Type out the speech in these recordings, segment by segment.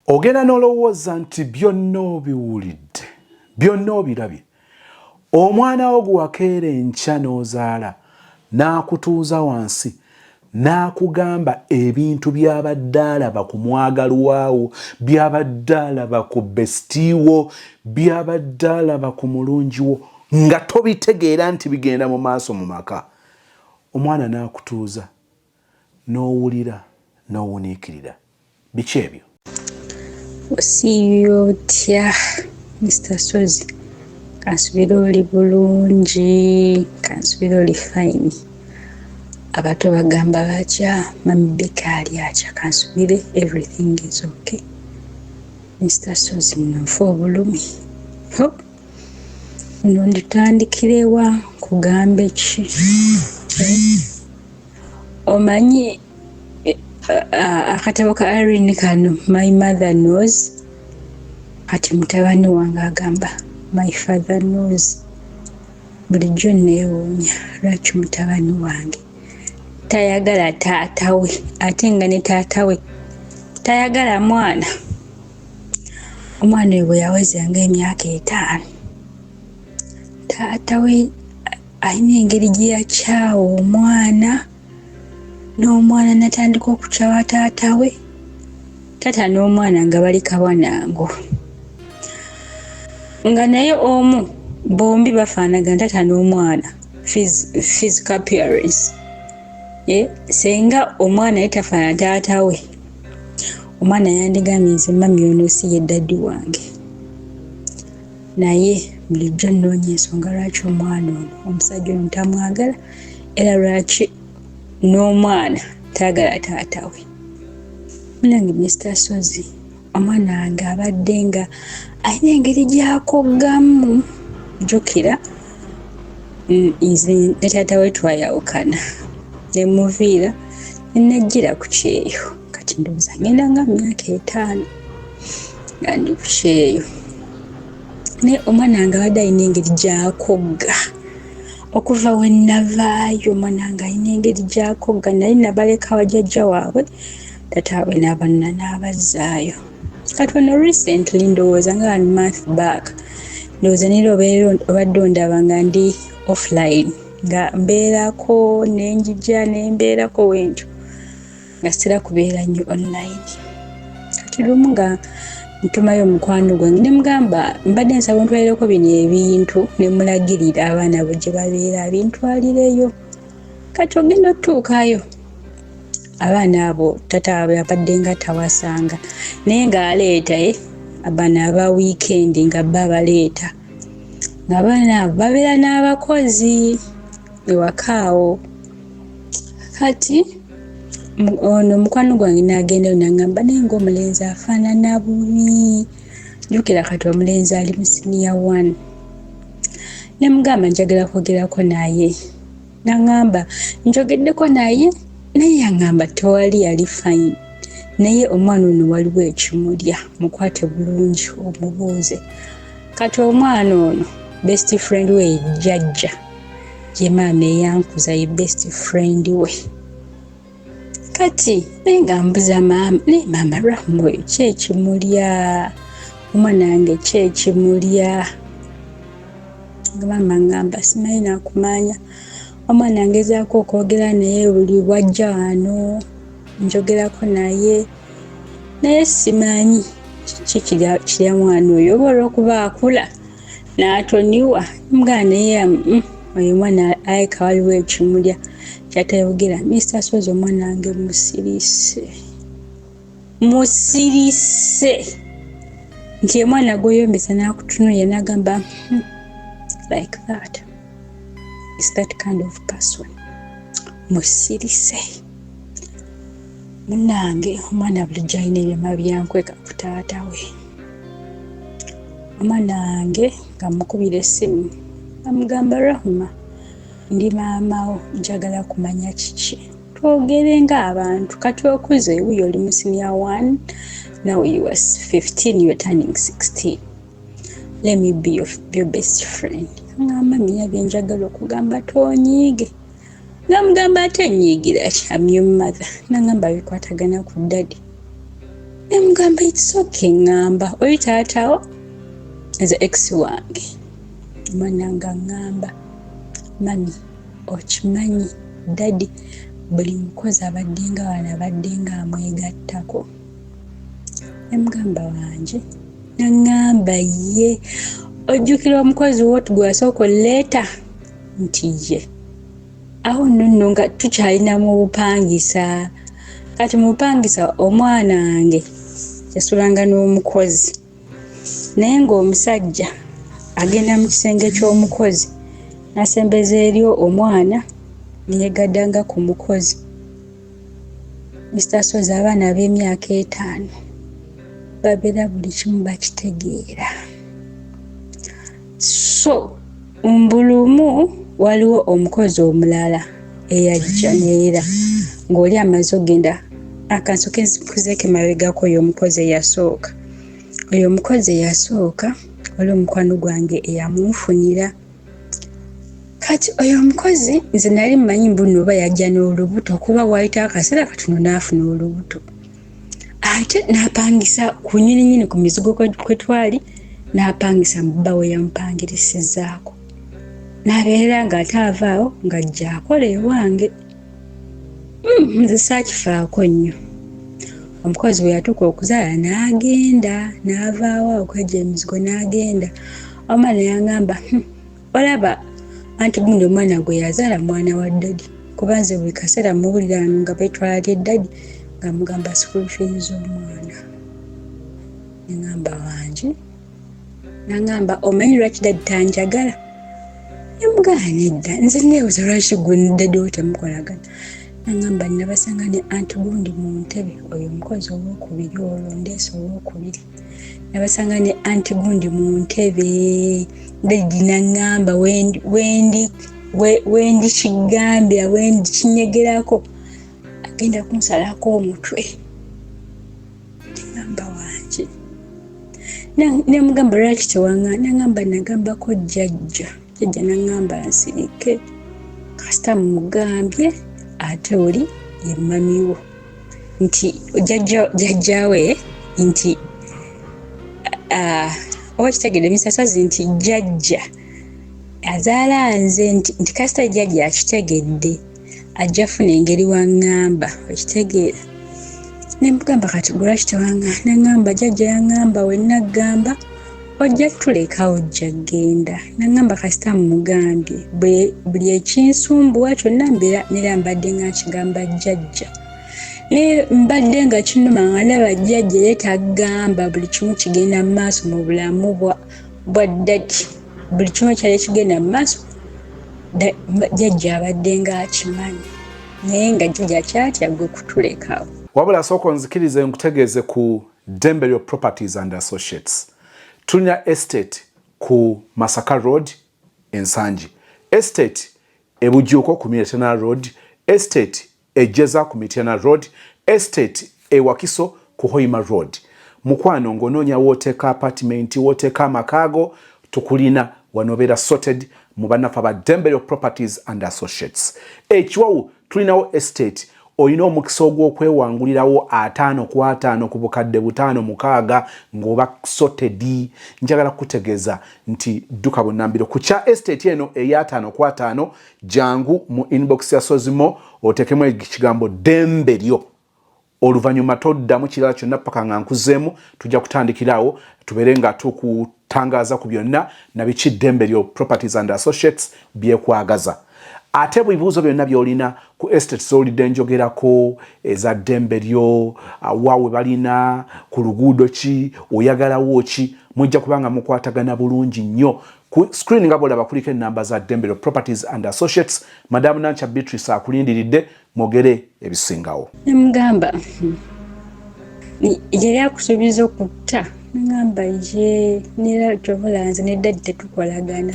ogenda n'olowooza nti byonna obiwulidde byonna obirabye omwana wo gwe wakeera enkya n'ozaala n'akutuuza wansi n'akugamba ebintu by'abadde alaba ku mwagalwawo by'abadde alaba ku besitiiwo by'abadde alaba ku mulungiwo nga tobitegeera nti bigenda mu maaso mu maka omwana n'akutuuza n'owulira n'owuniikirira biki ebyo? Osiibye otya Mr. Sozi? Kansubira oli bulungi, kansubira oli fine. Abato bagamba batya, mami Beka ali atya, kansubire everything is okay. Mr. Sozi nfa obulumi. Nno nditandikirewa kugambe ki? Omanyi akatabo ka Irene kano, my mother knows, kati mutabani wange agamba my father knows. Bulijjo neewuunya lwaki mutabani wange tayagala taata we ate nga ne taata we tayagala mwana. Omwana we bwe yawezanga emyaka 5 taata we alina engeri gye yakyawa omwana n'omwana natandika okukyawa taata we. Taata n'omwana nga bali kawanango nga naye omu bombi bafaanagana taata n'omwana physical appearance. Senga omwana ye tafaana taata we omwana yandigambye nze mami ono si ye daddi wange, naye bulijjo nnoonya ensonga lwaki omwana ono omusajja ono tamwagala era lwaki n'omwana taagala taata we. Munange Mr. Sozi, omwana wange abadde nga alina engeri gy'akoggamu. Jjukira nze ne taata we twayawukana ne muviira ne najjira ku kyeyo, kati ndowooza ngenda nga myaka 5 nga ndi ku kyeyo. Naye omwana wange abadde alina engeri gy'akogga okuva we navaayo. Omwana wange alina engeri gy'akogga, nali nabaleka wa jjajja waabwe, tataabwe n'abanna n'abazzaayo. Kati ono recently ndowooza nga 1 month back, ndowooza nera obadde ondaba nga ndi offline nga mbeerako nenjija nembeerako wentyo nga sitera kubeera nnyo online. Kati lumu nga ntumayo omukwano gwange ne mugamba mbadde nsaba ontwalireko bino ebintu ne mulagirira abaana bo gye babeera abintwalireyo. Kati ogenda otuukayo abaana abo tata abadde nga tawasanga naye ng'aleeta abaana aba weekend nga babaleeta ng'abaana abo babeera n'abakozi ewakaawo. Kati ono mukwano gwange n'agendayo n'aŋŋamba naye ng'omulenzi afaanana bubi. Jjukira kati omulenzi ali mu senior 1. Ne mugamba njagala kwogerako naye, n'aŋŋamba njogeddeko naye yaŋŋamba tewali yali fine, naye omwana ono waliwo ekimulya, mukwate bulungi omubuuze. Kati omwana ono best friend we jjajja gye maama eyankuza ye best friend we. Kati naye nga mbuza maama, naye maama Rahma oyo ki ekimulya, omwana wange ki ekimulya? Maama ngamba simanyi nakumanya. Omwana ngezaako okwogera naye buli bwajja wano njogerako naye simanyi kiki kirya mwana oyo oba olw'okuba akula n'atoniwa. Mugamba naye oyo mwana ayika waliwo ekimulya kyatayogera. Mr. Sozi omwana wange musirise nti omwana gw'oyombesa n'akutunuulira n'agamba like that. Is that kind of person. Musirise. Munange omwana bulijjo alina ebyama byankweka ku taata we. Omwana wange nga mukubira essimu amugamba Rahma, ndi maamawo njagala kumanya kiki. Twogere ng'abantu kati okuze wuyo oli mu senior 1, now you are 15, you are turning 16. Let me be your best friend. Ngamba minya byenjagala okugamba tonyiige. Namugamba ate nyiigira ki? I'm your mother. Nangamba bikwatagana ku daddy. Nemugamba it's okay ngamba oyo taatawo nze ex wange. Omwana nga ngamba mami okimanyi dadi buli mukozi abaddenga wano abaddenga amwegattako. Nemugamba wanje nangamba ye ojjukira omukozi woti gwasooka oleeta nti ye awo nno nga tukyalina mu bupangisa kati mu bupangisa omwana wange yasulanga n'omukozi naye ng'omusajja agenda mu kisenge ky'omukozi n'asembeza eri omwana neyegaddanga ku mukozi. Mr. Sozi abaana b'emyaka 5 babeera buli kimu bakitegeera. So mbulumu waliwo omukozi omulala eyajja neera ng'oli amaze ogenda akansoke nzikuzeeko emabegako oyo omukozi eyasooka. Oyo omukozi eyasooka wali omukwano gwange eyamunfunira. Kati oyo omukozi nze nali mmanyi mbuno oba yajja n'olubuto kuba wayita akaseera katono n'afuna olubuto. Ate n'apangisa ku nnyininyini ku mizigo kwe twali n'apangisa mu bba we yamupangirisizaako. N'abeera ng'ate avaawo ng'ajja akola ewange. Nze saakifaako nnyo. Omukozi bwe yatuuka okuzaala n'agenda n'avaawo okwejja emizigo n'agenda. Omwana yangamba olaba anti gundi omwana gwe yazaala mwana wa ddadi kuba nze buli kaseera muwulira wano nga beetwala lye ddadi nga mugamba school fees omwana. Nengamba wanje nangamba omanyi lwaki ddadi tanjagala? Nemugamba nedda nze neebuuza lwaki gwe ddadi wo temukolagana. Nangamba nabasanga ne anti gundi mu ntebe oyo omukozi ow'okubiri olwo ndeese ow'okubiri. Nabasanga ne anti gundi mu ntebe ddadi nangamba wendi kigambya wendi kinyegerako agenda kunsalako omutwe. Nengamba wanje nemugamba lwaki tewanga nangamba nagambako jjajja nangamba nsirike kasita mugambye ate oli ye mamiwo nti jjajjawe nti oba kitegedde Mr. Sozi nti jjajja azaala nze nti kasita jjajja akitegedde ajja funa engeri waŋŋamba okitegeera. Nemugamba kati gwe lwaki tewanga nangamba jjajja yaŋŋamba wenna ggamba ojja tuleka ojja genda. Nangamba kasita mugambye buli ekinsumbuwa kyonna mbeera nera mbadde nga nkigamba jjajja. Naye mbadde nga kinnuma nga ndaba jjajja yeetagamba buli kimu kigenda mu maaso mu bulamu bwa ddadi. Buli kimu kyali kigenda mu maaso jjajja abadde nga akimanyi naye nga jjajja kyatya gwe kutulekawo. Wabula sooka onzikirize nkutegeeze ku Dembelio Properties and Associates. Tulina estate ku Masaka Road Ensangi, estate ebujuuko ku Miritana Road, estate ejeza ku Miritana Road, estate ewakiso ku Hoima Road. Mukwano ng'onoonya wooteeka apartment, wooteeka amakaago, tukulina wanobeera sorted mu bannaffe aba Dembelio Properties and Associates. Ekiwawu tulinawo estate oyina omukisa ogw'okwewangulirawo 5 ku 5 ku bukadde 5-6 ng'oba sorted. Njagala kutegeeza nti dduka Bunnambiro ku kya estate eno eya 5 ku 5 jangu mu inbox ya Sozimo otekemu ekigambo Dembelio. Oluvannyuma toddamu kirala kyonna paka nga nkuzeemu tujja kutandikirawo tubeere nga tukutangaaza ku byonna na biki Dembelio Properties and Associates byekwagaza. Ate ebibuuzo byonna by'olina ku estate z'olidde njogerako eza Dembelio, waawe balina ku luguudo ki, oyagalawo ki, mujja kubanga mukwatagana bulungi nnyo. Ku screen nga bw'olaba kuliko ennamba za Dembelio Properties and Associates. Madamu Nancha Beatrice akulindiridde mwogere ebisingawo. Nemugamba yali akusuubiza okutta. Ngamba ye nera kyobulanze ne ddadi tetukolagana.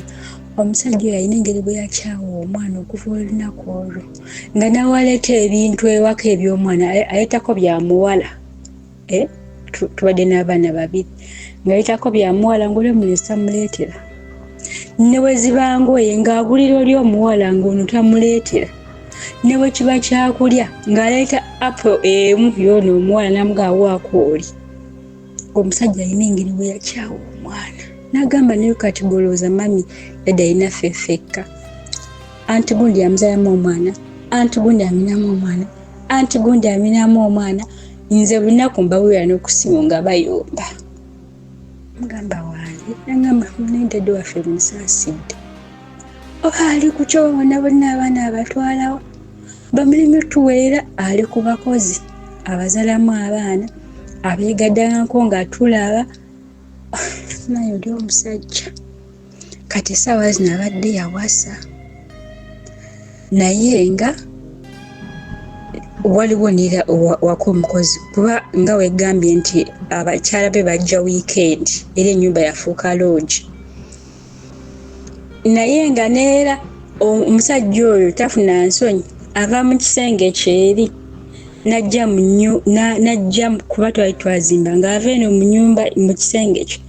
Omusajja yalina engeri bwe yakyawa omwana okuva olunaku olwo nga nawaleeta ebintu ewaka eby'omwana ayetako bya muwala. Tubadde n'abaana 2 nga ayetako bya muwala ng'olwe mulesa muleetera. Ne bwe ziba ngoye ng'agulira oli omuwala ng'ono tamuleetera. Ne bwe kiba kyakulya ng'aleeta apple emu y'ono omuwala namugaawaako oli. omusajja alina engeri bwe yakyawa omwana n'agamba naye kati golooza mami dada alina ffeffekka anti gundi amuzaalamu omwana anti gundi aminamu omwana anti gundi aminamu omwana nze lunaku mbawulira n'okusimu nga bayomba mugamba wange nagamba naye dada waffe musaasidde oba ali ku kyo bonna abaana abatwalawo bamulimu tuweera ali ku bakozi abazaalamu abaana abeegaddangako nga tulaba naye oli omusajja kati essaawa zino abadde yawasa naye nga waliwo nira wako omukozi kuba nga wegambye nti abakyala be bajja wiikendi era ennyumba yafuuka loogi naye nga neera omusajja oyo tafuna nsonyi ava mu kisenge kyeri najja kuba twali twazimba ng'ava eno mu nyumba mu kisenge kyo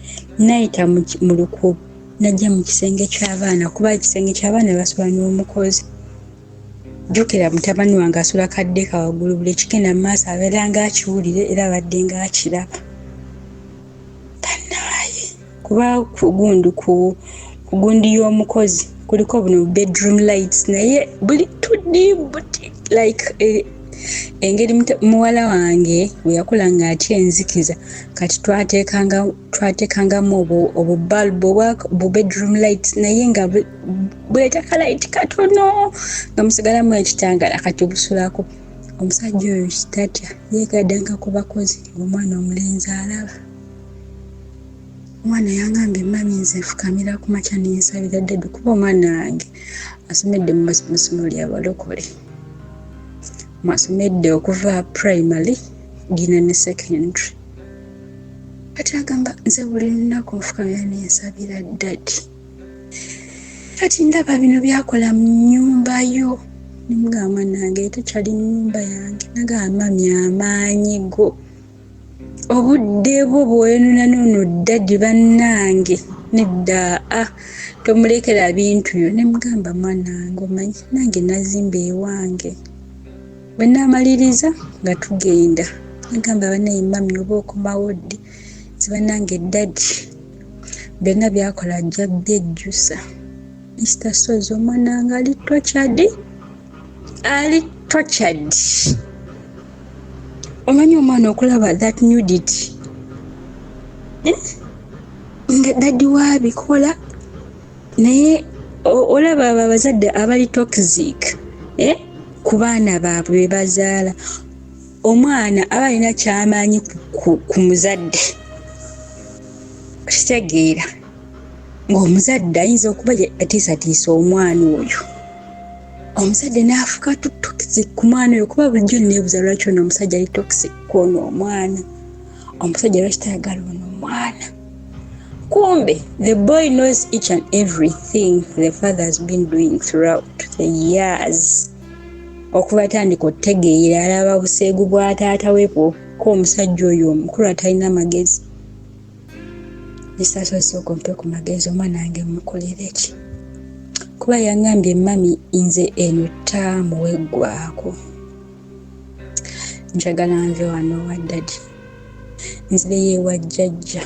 nayita mu lukubo najja mu kisenge ky'abaana kuba ekisenge ky'abaana basula n'omukozi jjukira mutabani wange asula kaddeka waggulu buli kigenda mu maaso abeera ng'akiwulire era abadde ng'akiraba bannaaye kuba ku gundi y'omukozi kuliko buno bedroom lights naye buli tuddibuti like engeri muwala wange bwe yakula ng'atya enzikiza kati twateekangamu obubalbu obu bedroom lights naye nga bwetaka light katono nga musigalamu ekitangala kati busulako omusajja oyo kitatya yeegaddanga ku bakozi omwana omulenzi alaba omwana yangambye mami nze nfukamira ku makya nensabira ddadu kuba omwana wange asomedde mu masomero lyabalokole masomedde okuva primary gina ne secondary kati agamba nze buli lunaku nfukamira nensabira ddadi kati ndaba bino byakola mu nnyumba yo nimugamba mwana wange tekyali nnyumba yange nagamba mami amaanyi go obudde bwo bwenona noono ddadi bannange nedda tomulekera bintu byo nemugamba mwana wange omanyi nange nazimba ewange bwe naamaliriza nga tugenda nagamba bannaye mami oba okomawo ddi zibannange ddadi byonna byakola ajja byejjusa Mr. Sozo omwana wange ali tortured omanyi omwana okulaba that nudity nga ddadi wabikola naye olaba abo abazadde abali toxic ku baana baabwe be bazaala omwana aba alina kyamaanyi ku muzadde kitegeera ng'omuzadde ayinza okuba atiisatiisa omwana oyo omusajja n'afuka toxic ku mwana oyo kuba bulijjo neebuza lwaki ono omusajja ali toxic kw'ono omwana omusajja lwaki tayagala ono omwana kumbe the boy knows each and everything the father has been doing throughout the years okuva atandika otegeera alaba buseegu bwa taata we ko omusajja oyo omukulu atalina magezi nisasooka mpe ku magezi omwana wange mukolere ki kuba yangambye mami nze eno taamu weggwako njagala nve wano wa ddadi nzireyo ewa jjajja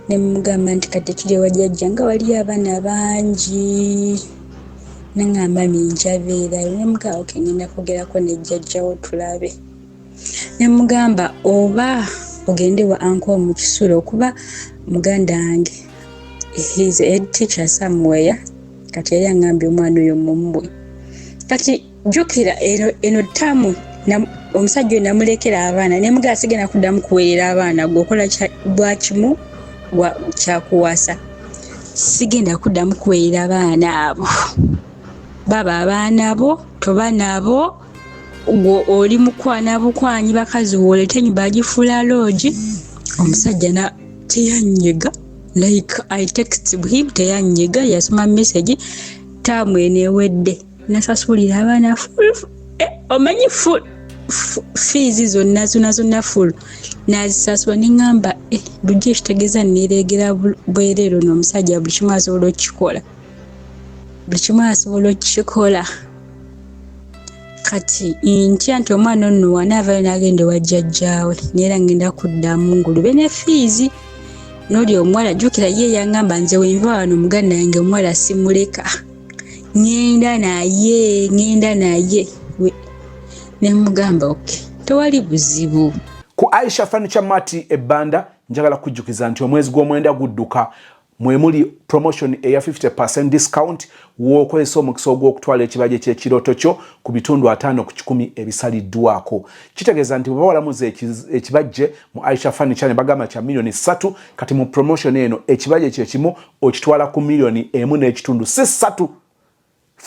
ne mugamba nti kati tuli ewa jjajja nga waliyo abaana bangi nangamba mami njabeerayo ne mugamba oke ngenda kwogerako ne jjajjawo tulabe ne mugamba oba ogende wa anko mu kisulo kuba muganda wange he's a head teacher somewhere kati yali angambye omwana oyo mumwe kati jjukira eno ttamu omusajja oyo namulekera abaana ne mugamba sigenda kuddamu kuweerera abaana gweokola bwakimu kyakuwasa sigenda kuddamu kuweerera abaana abo baba abaana bo toba nabo oli mukwana bukwanyi bakazi woolete ennyumba agifuula loogi omusajja teyanyega like I texted him teyanyega yasoma message taamu enewedde nasasulira abaana omanyi fees zonna full nazisasula neŋŋamba lujja ekitegeeza neeregera bwereero n'omusajja buli kimu asobola okukikola kati ntya nti omwana ono wanaavayo n'agenda wa jjajjaawe neera ngenda kuddamu ngulube ne fiizi n'oli omuwala jjukira ye yaŋŋamba nze wenva wano muganda yange omuwala simuleka ŋŋenda naye ne mugamba oke tewali buzibu. Ku Aisha Furniture Mart Ebbanda njagala kujjukiza nti omwezi gw'omwenda gudduka mwemuli promotion eya 50% discount w'okozesa omukisa ogw'okutwala ekibajje ky'ekirooto kyo ku bitundu 5 ku 10 ebisaliddwako. Kitegeeza nti bwe walamuza ekibajje mu Aisha Furniture ne bagamba kya milioni 3 kati mu promotion eno ekibajje kye kimu okitwala ku milioni 1.3 si 3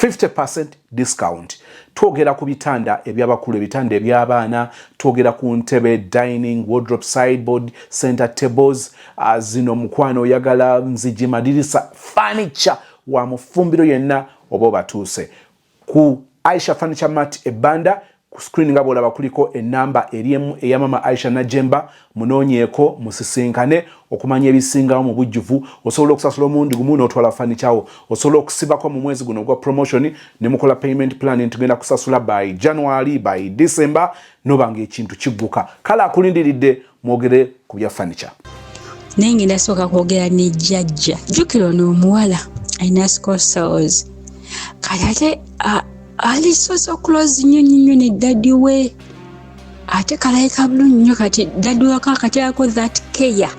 50% discount. Twogera ku bitanda eby'abakulu, ebitanda eby'abaana, twogera ku ntebe, dining, wardrobe, sideboard, center tables, zino mukwano oyagala nzigi, madirisa, furniture wa mufumbiro yenna oba obatuuse. Ku Aisha Furniture Mart Ebbanda ku screen nga bw'olaba kuliko ennamba eriemu eya mama Aisha Najemba, munoonyeeko musisinkane okumanya ebisingawo mu bujjuvu. Osobola okusasula omundi gumu n'otwala furniture wo. Osobola okusibako mu mwezi guno gwa promotion ne mukola payment plan tugenda kusasula by January, by December nobanga ekintu kigguka. Kale akulindiridde mwogere ku bya furniture. Naye ngenda sooka kwogera ne jjajja. Jjukira ono omuwala alina scoliosis. Kati ate alisoso close nnyo ne daddy we. Ate kalayika bulungi nnyo kati daddy we kati ako that care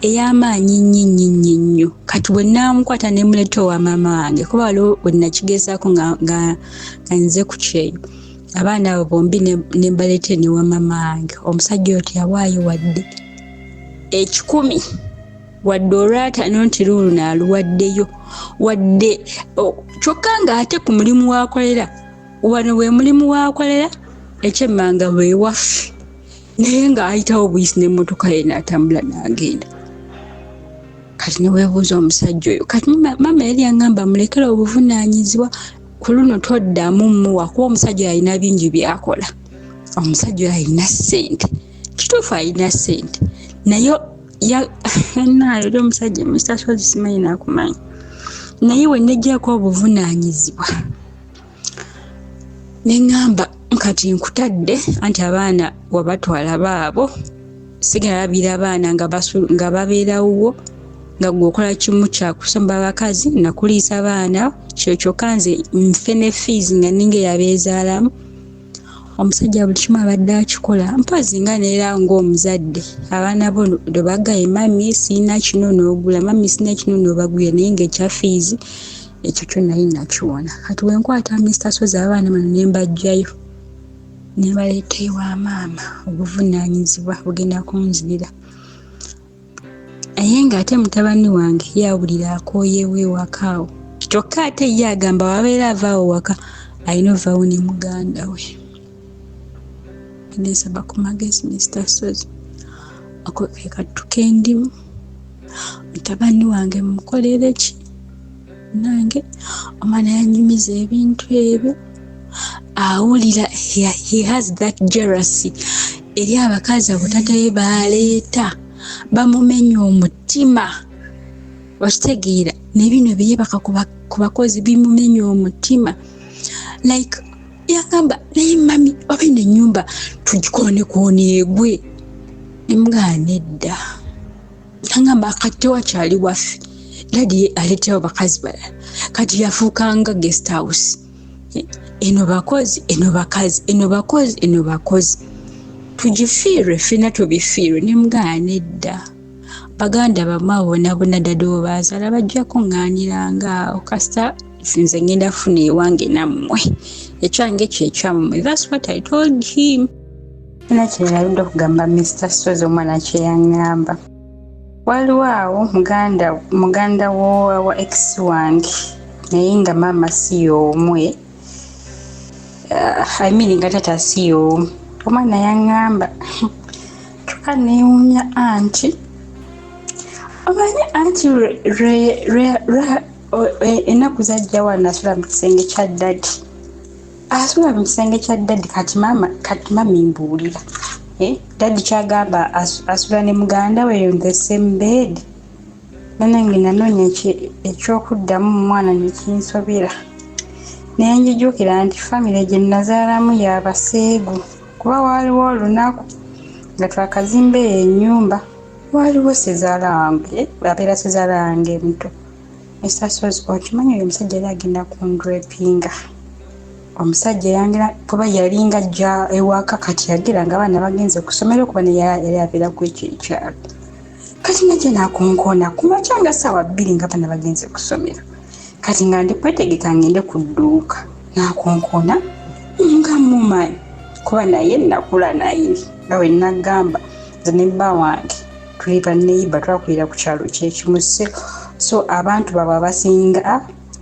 ey'amaanyi nnyo. Kati bwe naamukwata ne muleto wa mama wange kuba waliwo bwe nakigezaako nga nze ku kyeyo. Abaana abo bombi ne mbalete ne wa mama wange. Omusajja oyo teyawaayo wadde 10 wadde olw'ataano nti luulu naaluwaddeyo wadde kyokka ng'ate ku mulimu w'akolera wano we mulimu w'akolera ekyemmanga bwe waffe naye ng'ayitawo buyisi n'emmotoka ye n'atambula n'agenda. Kati ne weebuuza omusajja oyo kati mama yali yaŋŋamba mulekera obuvunaanyizibwa ku luno toddamu muwa kuba omusajja alina bingi byakola. Omusajja alina ssente kituufu alina ssente naye naayo omusajja Mr. Sozi simanyi naakumanya naye we nejjako obuvunaanyizibwa ne ŋŋamba kati nkutadde anti abaana wabatwala baabo sigenda labira abaana nga babeerawo nga gweokola kimu kyakusomba abakazi nakuliisa abaana kyokka nze nfe ne fees nga ninga yabeezaalamu. Omusajja buli kimu abadde akikola mpazi nga neera ng'omuzadde abaana bo lwe bagaye mami sirina kino n'ogula mami sirina kino n'obagulira naye ng'ekya fees ekyo kyonna nakiwona. Kati we nkwata Mr. Sozi abaana bano ne mbajjayo ne baleeta ewa maama obuvunaanyizibwa bugenda kunzirira. Naye ng'ate mutabani wange yawulira akooyeewo ewaka awo kyokka ate ye agamba wabeera avaawo waka alina ovaawo ne muganda we. Nesaba ku magezi Mr. Sozi akokeka tukendimu mutabani wange mukolere ki nange omwana yanyumiza ebintu ebyo awulira he has that jealousy eri abakazi abo tataye baleeta bamumenya omutima wakitegeera nebino byebaka ku bakozi bimumenya omutima like yagamba naye mami obenda ennyumba tugikoonekone egwe emugana edda yagamba kati tewakyali waffe dadi aleetawo bakazi balala kati yafuukanga guest house eno bakozi eno bakazi eno bakozi eno bakozi tugifiirwe ffena tubifiirwe nemugana edda baganda bamabonabona dadi obazaala bajja kuŋŋaaniranga awo kasita nze ngenda funa ewange nammwe ekyange kyekyammwe. That's what I told him. Nina kyeraludde okugamba Mr. Sozi omwana kye yaŋŋamba. Waliwo awo muganda wa ex wange naye nga maama si y'omwe I mean nga tata si y'omu. Omwana yaŋŋamba kyokka neewuunya anti omanyi anti ennaku zajja wano asula mu kisenge kya ddadi asula mu kisenge kya ddadi kati mami mbuulira ddadi kyagamba asula ne muganda we on the same bed nange nanoonya ekyokuddamu omwana nekinsobera naye njijukira nti famire gye nazaalamu y'Abaseegu kuba waaliwo olunaku nga twakazimba ennyumba waaliwo sezaala wange abeera sezaala wange muto Mr. Sozi okimanyi oyo omusajja yali agenda kundrepinga omusajja yangira kuba yalinga ajja ewaka kati yagira nga abaana bagenze ku ssomero kuba ne yali abeera ku ekyo ekyalo kati najje nakonkona kumakya nga ssaawa 2 nga abaana bagenze ku ssomero kati nga ndi kwetegeka ngende ku dduuka nakonkona nga mumanyi kuba naye nakula naye nga we nagamba nze ne bba wange tuli baneiba twakulira ku kyalo kyekimu so abantu baabwe abasinga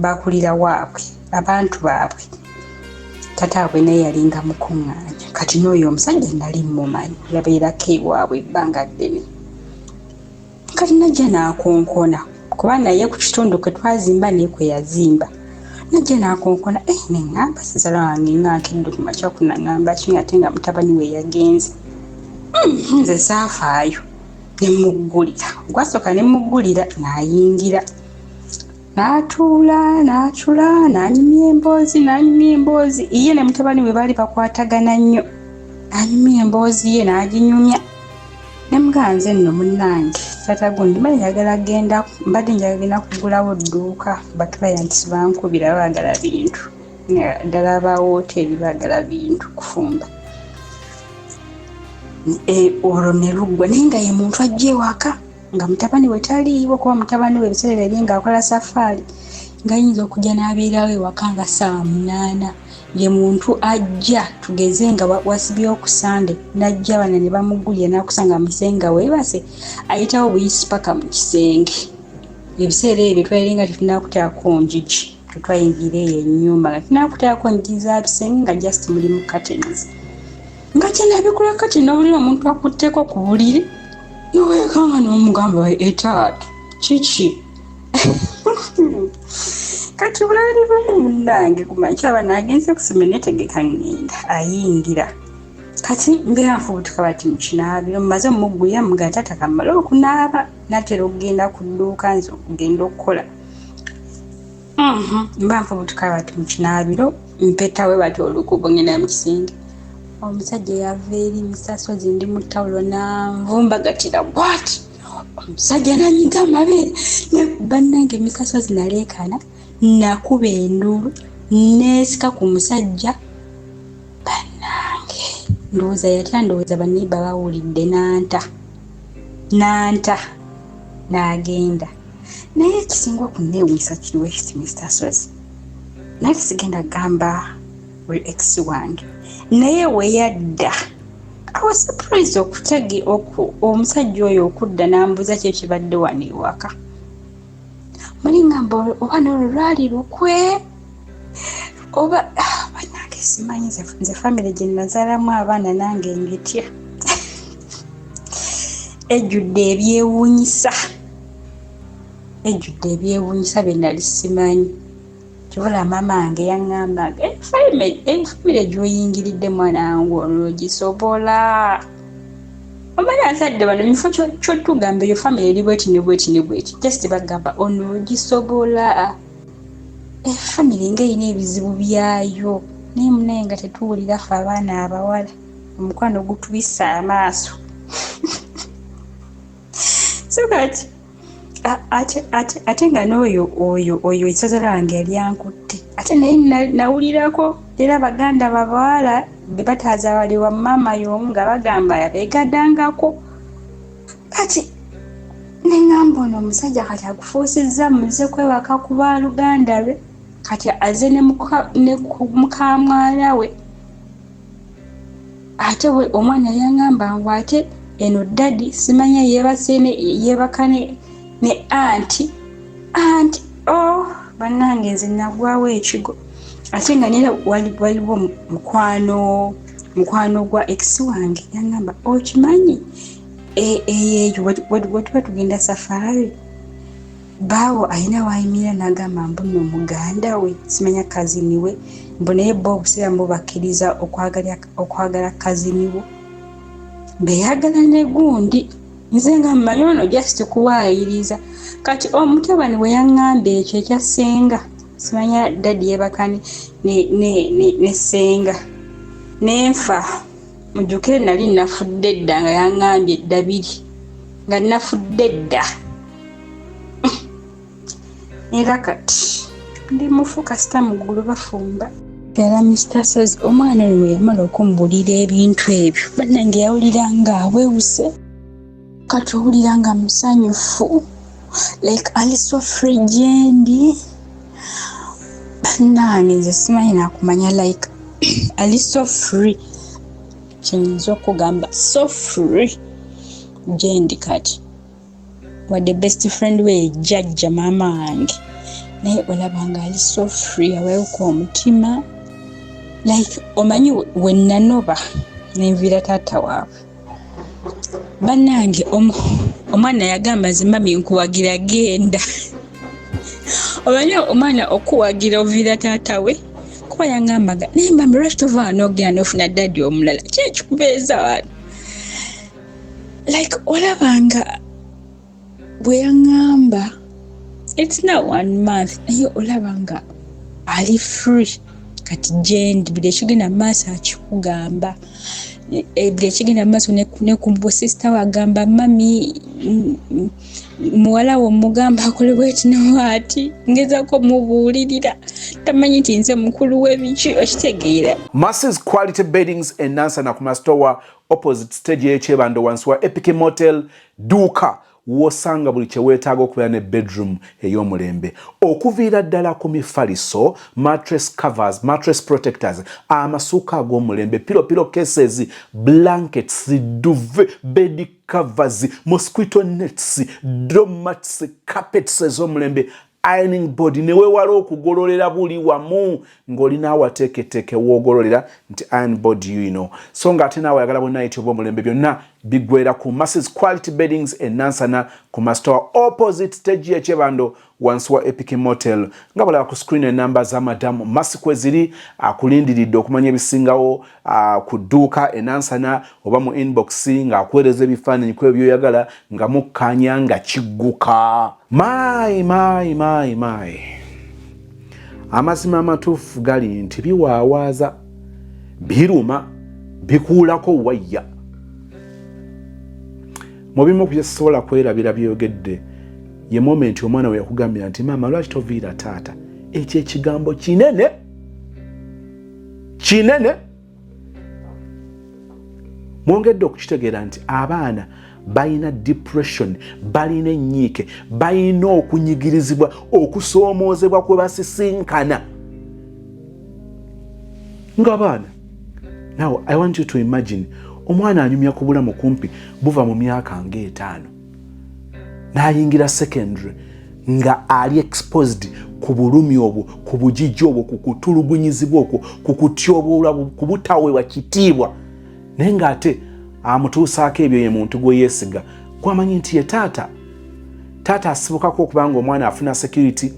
bakulira waabwe abantu baabwe tataabwe naye yalinga mukuŋŋaanya kati n'oyo omusajja nali mumanyi yabeerako ewaabwe ebbanga ddene kati najja nakonkona kuba naye ku kitundu kwe twazimba naye kwe yazimba najja nakonkona neŋŋamba sezaala wange ŋŋankidde ku makya kunaŋŋamba ki ate nga mutabani we yagenze nze saafaayo ne muggulira gwasooka ne muggulira n'ayingira n'atuula n'anyumya emboozi ye ne mutabani we baali bakwatagana nnyo n'anyumya emboozi ye n'aginyumya ne muganze nno munnange taata gundi mbadde njagala genda kugulawo dduuka batulaya nti sibankubira baagala bintu ddala aba wooteri baagala bintu kufumba olwo ne luggwa naye nga ye muntu ajja ewaka nga mutabani we taliiwo kuba mutabani we ebiseera biri ng'akola safaari ng'ayinza okujja n'abeerawo ewaka nga ssaawa 8 ye muntu ajja tugeze nga wasibyewo ku Sande n'ajja bana ne bamuggulira n'akusanga mu kisenge nga weebase ayitawo buyisi paka mu kisenge ebiseera ebyo twali nga tetunakutaako njigi tetwayingira eyo ennyumba nga tunakutaako njigi za bisenge nga just mulimu curtains nga kyenabikola kati n'owulira omuntu akutteko ku buliri noweekanga n'omugamba etaata kiki kati bulali bali munnange kumakya aba naagenze kusoma netegeka ngenda ayingira kati mbeera nfubutuka bati mukinaabiro mumaze omugulira muga taata kamala okunaaba natera okugenda ku dduuka nze okugenda okukola mba nfubutuka bati mukinaabiro mpetawe bati olukubo ngenda mu kisenge omusajja yava eri Mr. Sozi ndi mu ttawulo nanvumbagatira bwati omusajja nanyiga amabeere ne bannange Mr. Sozi naleekaana nakuba enduulu neesika ku musajja bannange ndowooza yatya ndowooza baneiba bawulidde nanta n'agenda naye ekisinga okunneewuunyisa kiriwo ekiti Mr. Sozi naye sigenda kugamba ex wange naye weyadda awa surprise okutege omusajja oyo okudda n'ambuuza ki ekibadde wano ewaka mulingamba oba nolwo lwali lukwe oba bannange simanyi nze famire gye nazaalamu abaana nange ngitya ejjudde ebyewuunyisa bye nali simanyi kibula mama wange yaŋŋambanga famire gy'oyingiridde mwana wange onoogisobola omanyi abazadde bano mifo kyotugamba eyo famire eri bweti ne bweti ne bweti just bagamba onoogisobola famire ng'erina ebizibu byayo naye munaye nga tetuwulira ffe abaana abawala omukwano gutubisa amaaso so kati ate nga n'oyo esazaala wange yali ankutte ate naye nawulirako era baganda babawala be batazaawaliwa maama y'omu nga bagamba beegaddangako kati neŋŋamba ono omusajja kati agufuusizza muze kwewaka ku baaluganda lwe kati aze ne mukamwana we ate we omwana yaŋŋamba ngu ate eno dadi simanya yeebaka ne anti bannange nze nagwawo ekigo ate nga nera waliwo mukwano gwa ex wange yaŋŋamba okimanyi eyo wetuba tugenda safaari baawo alina waayimira n'agamba mbuno muganda we simanya kazini we mbu naye bo obuseera mbu bakkiriza okwagala kazini wo beeyagala ne gundi nze nga mmanyi ono just kuwaayiriza kati omutabani we yaŋŋamba ekyo ekyasenga simanya dadi yebakani ne senga nenfa mujukire nali nafudde dda nga yaŋŋambye eddabiri nga nafudde dda era kati ndi mufu kasita muggulu bafumba era Mr. Sozi omwana we yamala okumbuulira ebintu ebyo bannange yawulira nga aweewuse kati owulira nga musanyufu like ali so free gyendi bannange nze simanyi nakumanya like ali so free kyenyinza okugamba so free gyendi kati wadde best friend we jjajja maama wange naye olaba nga ali so free awewuka omutima like omanyi wennanoba nenvira taata waabwe bannange omwana yagamba nze mami nkuwagira genda omanyi omwana okuwagira ovira taata we kuba yaŋŋambaga naye mami lwaki tova n'ogenda n'ofuna dadi omulala kyekikubeeza wano like olabanga bwe yaŋŋamba it's now 1 month naye olabanga ali free kati gyendi buli ekigenda mu maaso akikugamba buli ekigenda mu maaso ne ku sister wagamba mami muwala wo mugamba akole bweti newati ngezako mubuulirira tamanyi nti nze mukulu w'ebiki okitegeera. Masses Quality Beddings e Nansana ku masitowa opposite stage y'ekyebando wansi wa Epic Motel duuka wosanga buli kyeweetaaga okubeera ne bedroom ey'omulembe okuviira ddala ku mifaliso, mattress covers, mattress protectors, amasuuka ag'omulembe, pillow cases, blankets, duvet, bed covers, mosquito nets, doormats, carpets ez'omulembe, ironing board ne weewala okugololera buli wamu ng'olina awateeketeeke woogololera nti iron board you know. So ng'ate naawe ayagala bunnaayiti obw'omulembe byonna biggweera ku Masses Quality Beddings e Nansana ku masitowa opposite stage y'ekyebando wansi wa Epic Motel. Nga bulaba ku screen enamba za madamu Masi kwe ziri akulindiridde okumanya ebisingawo ku dduuka e Nansana oba mu inbox ng'akuweereza ebifaananyi ku ebyo byoyagala nga mukkanya nga kigguka. My. Amazima amatuufu gali nti biwaawaaza, biruma, bikuulako wayya. Mu bimu ku byesobola kwerabira byogedde ye moment omwana we yakugambira nti maama lwaki toviira taata, ekyo ekigambo kinene mwongedde okukitegeera nti abaana balina depression, balina ennyiike, balina okunyigirizibwa, okusoomoozebwa kwe basisinkana ng'abaana. Now I want you to imagine omwana anyumya ku bulamu kumpi buva mu myaka nga 5 n'ayingira secondary nga ali exposed ku bulumi obwo, ku bugijji obwo, ku kutulugunyizibwa okwo, ku kutyoboola, ku butaweebwa kitiibwa, naye ng'ate amutuusaako ebyo ye muntu gwe yeesiga gwamanyi nti ye taata asibukako okubanga omwana afuna security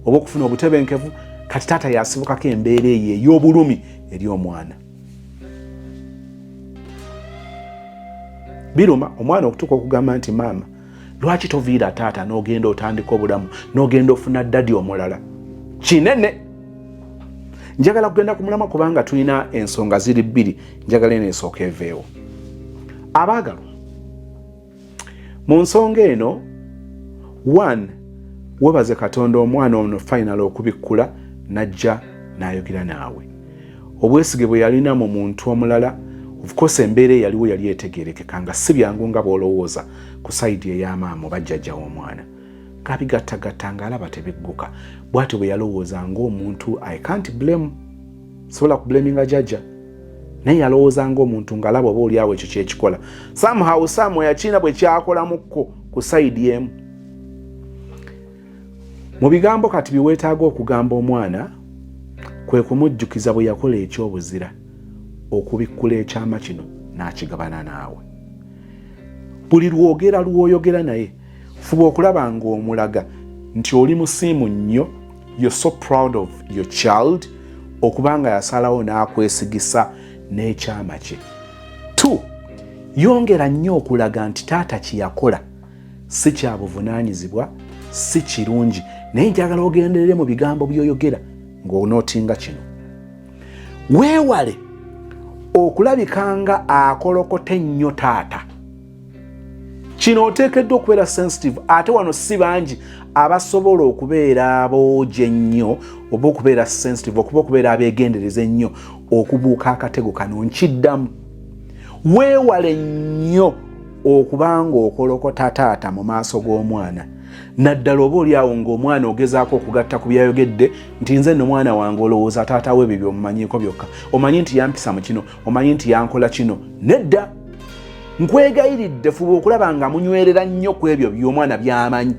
oba okufuna obutebenkevu, kati taata yasibukako embeera eyo ey'obulumi eri omwana. Biruma omwana okutuuka okugamba nti maama lwaki toviira taata n'ogenda otandika obulamu n'ogenda ofuna dadi omulala kinene. Njagala kugenda ku mulama kubanga tulina ensonga ziri 2 njagala eno esooka eveewo. Abaagalwa mu nsonga eno 1 webaze Katonda omwana ono final okubikkula najja n'ayogera naawe. Obwesige bwe yalina mu muntu omulala of course embeera yaliwo yali etegeerekeka nga si byangu nga bw'olowooza ku sayidi ey'amaama oba jjajja w'omwana ng'abigattagatta ng'alaba tebigguka bw'ati bwe yalowooza ng'omuntu I can't blame, sobola kublaminga jjajja naye yalowooza ng'omuntu ng'alaba oba oli awo ekyo kyekikola somehow yakina bwe kyakolamukko ku sayidi emu. Mu bigambo kati biweetaaga okugamba omwana kwe kumujjukiza bwe yakola ekyobuzira okubikkula ekyama kino n'akigabana naawe. Buli lw'oyogera naye fuba okulaba ng'omulaga nti oli musiimu nnyo, you're so proud of your child okubanga yasalawo n'akwesigisa n'ekyama kye. 2 yongera nnyo okulaga nti taata kye yakola si kya buvunaanyizibwa, si kirungi naye njagala ogenderere mu bigambo by'oyogera ng'onootinga kino. Weewale okulabikanga akolokota ennyo taata. Kino oteekeddwa okubeera sensitive, ate wano si bangi abasobola okubeera abooje ennyo oba okubeera sensitive, okubeera abeegendereza ennyo okubuuka akatego kano. Nkiddamu, weewale nnyo okubanga okolokota taata mu maaso g'omwana, naddala oba oli awo ng'omwana ogezaako okugatta ku byayogedde nti nze nno mwana wange olowooza taata we ebyo byomumanyiiko byokka, omanyi nti yampisa mu kino, omanyi nti yankola kino. Nedda, nkwegayiridde fuba okulaba nga munywerera nnyo ku ebyo by'omwana by'amanyi.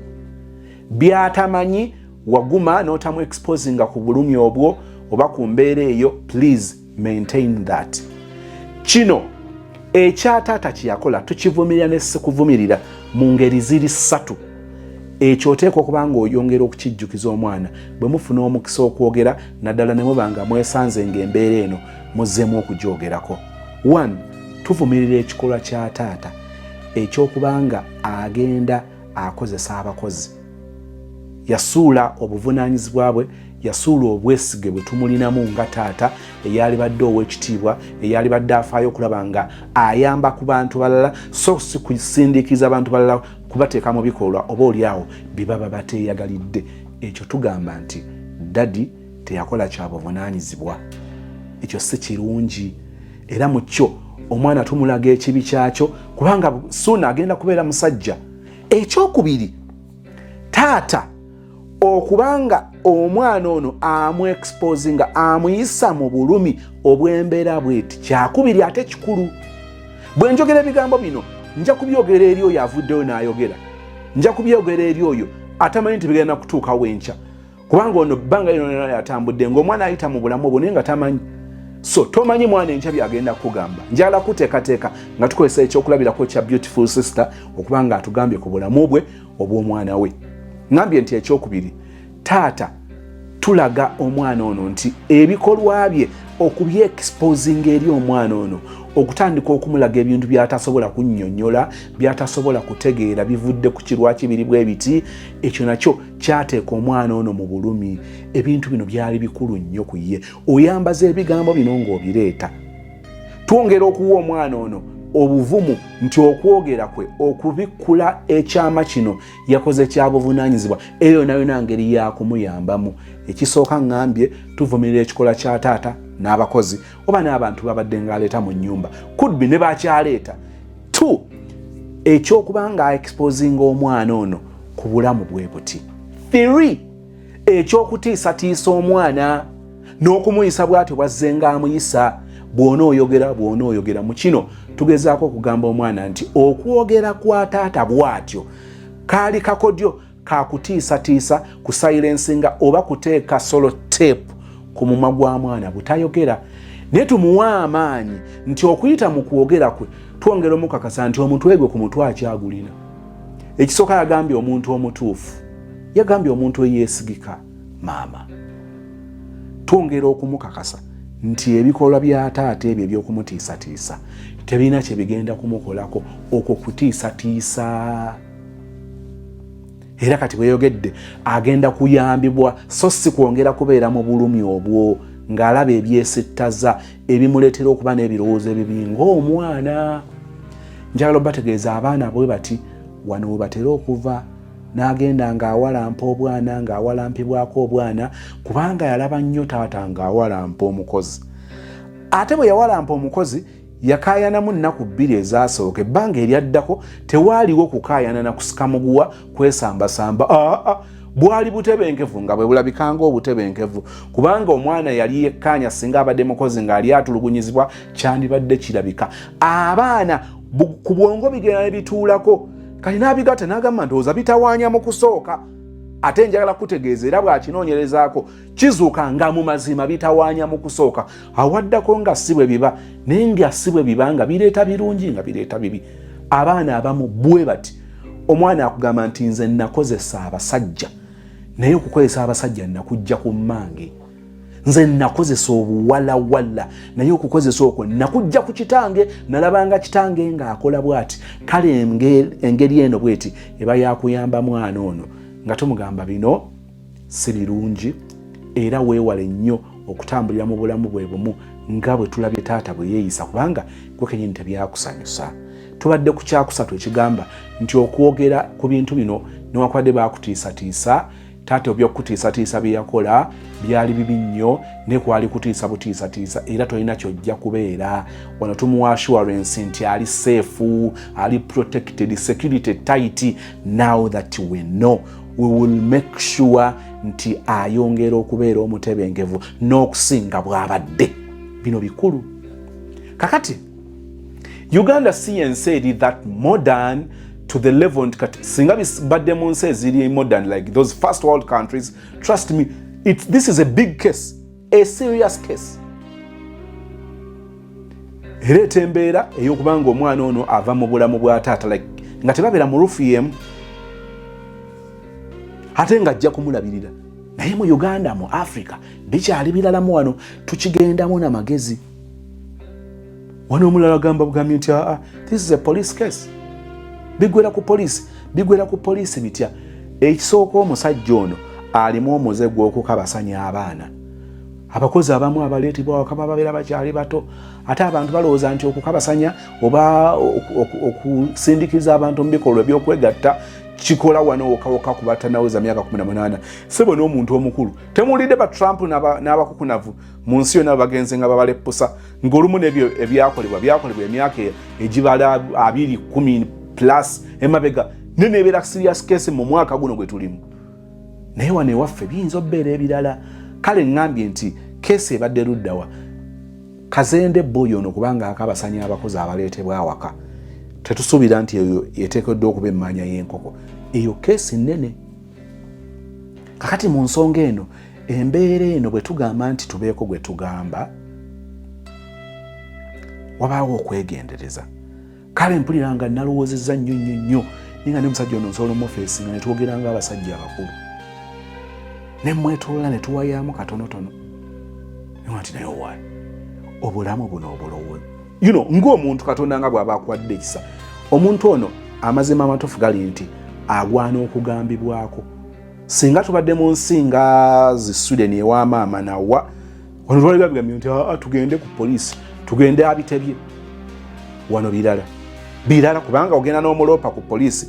By'atamanyi waguma n'otamu exposinga ku bulumi obwo oba ku mbeera eyo. Please maintain that. Kino ekya taata kyeyakola tukivumirira ne sikuvumirira mu ngeri ziri 3. Ekyo oteekwa okuba ng'oyongera okukijjukiza omwana bwe mufuna omukisa okwogera, naddala ne muba nga mwesanze ng'embeera eno muzzeemu okugyogerako. 1. Tuvumirira ekikolwa kya taata eky'okubanga agenda akozesa abakozi. Yasuula obuvunaanyizibwa bwe, yasuula obwesige bwe tumulinamu nga taata eyali badde ow'ekitiibwa, eyali badde afaayo okulaba nga ayamba ku bantu balala, so si kusindiikiza abantu balala kubateeka mu bikolwa oba oliawo bye baba bateeyagalidde. Ekyo tugamba nti dadi teyakola kya buvunaanyizibwa. Ekyo si kirungi, era mu kyo omwana tumulaga ekibi kyakyo kubanga suuna agenda kubeera musajja. Ekyokubiri, taata okubanga omwana ono amu-exposinga, amuyisa mu bulumi obw'embeera bweti, kyakubiri ate kikulu. Bwe njogera ebigambo bino nja kubyogera eri oyo avuddeyo n'ayogera, nja kubyogera eri oyo atamanyi nti bigenda kutuukawo enkya, kubanga ono bbanga lino yatambudde ng'omwana ayita mu bulamu obwo naye nga tamanyi. So tomanyi mwana enkya byagenda kugamba. Njagala kuteekateeka nga tukozesa ekyokulabirako kya Beautiful Sister okubanga atugambye ku bulamu bwe obw'omwana we. Ngambye nti ekyokubiri, taata tulaga omwana ono nti ebikolwa bye okubye-exposinga eri omwana ono, okutandika okumulaga ebintu by'atasobola kunnyonnyola, by'atasobola kutegeera, bivudde ku kirwa kibiri bwe biti, ekyo nakyo kyateeka omwana ono mu bulumi. Ebintu bino byali bikulu nnyo ku ye. Oyambaza ebigambo bino ng'obireeta. Twongera okuwa omwana ono obuvumu nti okwogera kwe, okubikkula ekyama kino yakoze kya buvunaanyizibwa, eyo nayo nangeri yakumuyambamu. Ekisooka ngambye tuvumirira ekikola kya taata n'abakozi oba n'abantu babadde ng'aleeta mu nnyumba, could be ne bakyaleeta. 2. Ekyokubanga exposinga omwana ono ku bulamu bwe buti. 3. Ekyokutiisatiisa omwana n'okumuyisa bw'atyo bwazze ng'amuyisa. Bw'onooyogera mu kino tugezaako okugamba omwana nti okwogera kwa taata bw'atyo kaali kakodyo kakutiisatiisa, kusilensinga oba kuteeka solo tape ku mumwa gwa mwana butayogera. Naye tumuwa amaanyi nti okuyita mu kwogera kwe twongera omukakasa nti omutwe gwe ku mutwe akyagulina. Ekisooka yagambye omuntu omutuufu, yagambye omuntu eyeesigika maama. Twongera okumukakasa nti ebikolwa bya taata ebyo ebyokumutiisatiisa tebirina kye bigenda kumukolako okwo kutiisatiisa. Era kati bweyogedde agenda kuyambibwa, so si kwongera kubeera mu bulumi obwo ng'alaba ebyesittaza ebimuleetera okuba n'ebirowoozo ebibi ng'omwana. Njagala obategeeza abaana bwe bati wano we batera okuva n'agenda ng'awalampa obwana, ng'awalampibwako obwana kubanga yalaba nnyo taata ng'awalampa omukozi. Ate bwe yawalampa omukozi yakaayanamu nnaku 2 ezasooka. Ebbanga eryaddako tewaaliwo kukaayana na kusikamuguwa kwesambasamba. Bwali butebenkevu nga bwe bulabikanga obutebenkevu kubanga omwana yali yekkaanya singa abadde mukozi ng'ali atulugunyizibwa kyandibadde kirabika. Abaana ku bwongo bigenda ne bituulako. Kati n'abigata n'agamba ndowooza bitawaanya mu kusooka. Ate njagala kutegeeza era bw'akinoonyerezaako kizuuka nga mu mazima bitawaanya mu kusooka. Awaddako nga si bwe biba, naye nga si bwe biba nga bireeta birungi nga bireeta bibi. Abaana abamu bwe bati. Omwana akugamba nti nze nakozesa abasajja, naye okukozesa abasajja nakujja ku mmange. Nze nakozesa obuwalawala, naye okukozesa okwo nakujja ku kitange, nalabanga kitange ng'akola bw'ati. Kale engeri eno bw'eti eba yakuyamba mwana ono nga tumugamba bino si birungi era weewale nnyo okutambulira mu bulamu bwe bumu nga bwe tulabye taata bwe yeeyisa kubanga gwe kennyini tebyakusanyusa. Tubadde ku kyakusatu ekigamba nti okwogera ku bintu bino newankubadde baakutiisatiisa taata ebyokutiisatiisa bye yakola byali bibi nnyo ne kwali kutiisa butiisatiisa era tolina kyojja kubeera. Wano tumuwa assurance nti ali safe, ali protected, security tight. Now that we know, we will make sure nti ayongera okubeera omutebengevu n'okusinga bw'abadde. Bino bikulu. Kakati Uganda CN said that modern to the level nti singa badde mu nsi eziri modern like those first world countries, trust me, this is a big case, a serious case. Era embeera ey'okubanga omwana ono ava mu bulamu bwa taata like nga tebabeera mu rufu yemu ate nga ajja kumulabirira. Naye mu Uganda, mu Africa, bikyali biralamu wano tukigendamu n'amagezi. Wano omulala gamba bugambye nti this is a police case. Bigwera ku poliisi bitya. Ekisooka omusajja ono alimu omuze gw'okukabasanya abaana. Abakozi abamu abaleetebwa awaka babeera bakyali bato. Ate abantu balowooza nti okukabasanya oba okusindikiza abantu mu bikolwa by'okwegatta kikola wano wokawoka ku batanaweza myaka 18. Sebo n'omuntu omukulu. Temuwulidde ba Trump n'abakukunavu mu nsi yonna bagenze nga babaleppusa ng'olumu n'ebyo ebyakolebwa emyaka egibala 20-10 plus emabega nenebeera serious case mu mwaka guno gwe tulimu. Naye wano ewaffe biyinza obbeera ebirala. Kale ngambye nti kesi ebadde luddawa Kazende boy ono kubanga akabasanya abakozi abaleetebwa awaka. Tetusuubira nti eyo eteekeddwa okuba emmanya y'enkoko. Eyo kesi nnene. Kakati mu nsonga eno embeera eno bwe tugamba nti tubeeko gwe tugamba wabaawo okwegendereza. Kale mpulira nga nalowoozezza nnyo ninga ne musajja ono nsobola omufeesi nga ne twogera nga abasajja abakulu. Ne mwetoola ne tuwayaamu katonotono. Niwa nti naye owaayi obulamu buno obulowooza. Ng'omuntu Katonda nga bw'aba akuwadde ekisa. Omuntu ono amazima amatuufu gali nti agwana okugambibwako. Singa tubadde mu nsi nga zi Sweden ewa maama nawa wano twali babigambye nti tugende ku poliisi tugende abitebye. Wano birala kubanga ogenda n'omuloopa ku poliisi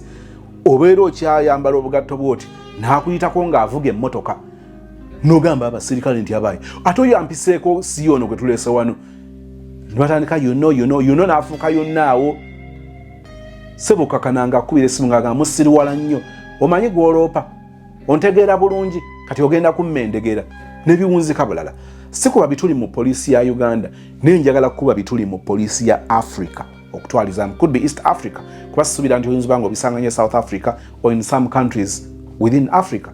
obeera okyayambala obugatto bwoti n'akuyitako ng'avuga emmotoka n'ogamba abasirikale nti abayi ate oyo ampiseeko si ono gwe tuleese wano nibatandika yuno n'afuuka yonnaawo. Sebo kakananga akubira essimu ng'agamba musiriwala nnyo omanyi gw'oloopa ontegeera bulungi kati ogenda kummendegera n'ebiwunzika bulala. Si kuba bituli mu poliisi ya Uganda naye njagala kuba bituli mu poliisi ya Africa okutwalizamu. Could be East Africa kuba sisuubira nti oyinza banga obisanganye South Africa or in some countries within Africa.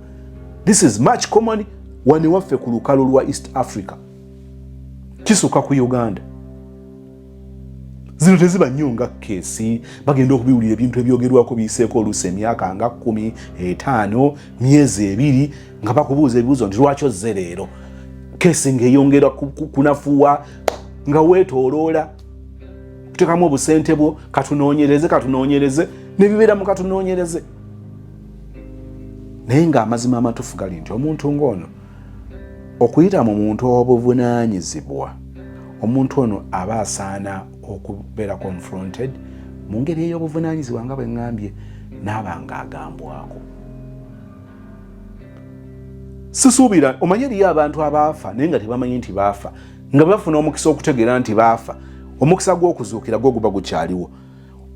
This is much common wano waffe ku lukalu lwa East Africa. Kisuka ku Uganda. Zino teziba nnyo nga keesi bagenda okubiwulira ebintu ebyogerwako biyiseeko oluusi emyaka nga 10, 5, myezi 2 nga bakubuuza ebibuuzo nti lwaki ozze leero. Keesi ng'eyongera kunafuwa nga weetooloola kuteekamu obusente bwo katunoonyereze ne bibeera mu katunoonyereze. Naye ng'amazima amatuufu gali nti omuntu ng'ono okuyita mu muntu ow'obuvunaanyizibwa omuntu ono aba asaana okubeera confronted mu ngeri ey'obuvunaanyizibwa nga bwe ngambye n'aba ng'agambwako. Sisuubira omanye eriyo abantu abaafa naye nga tebamanyi nti baafa nga bafuna omukisa okutegeera nti baafa. Omukisa gw'okuzuukira gwo guba gukyaliwo.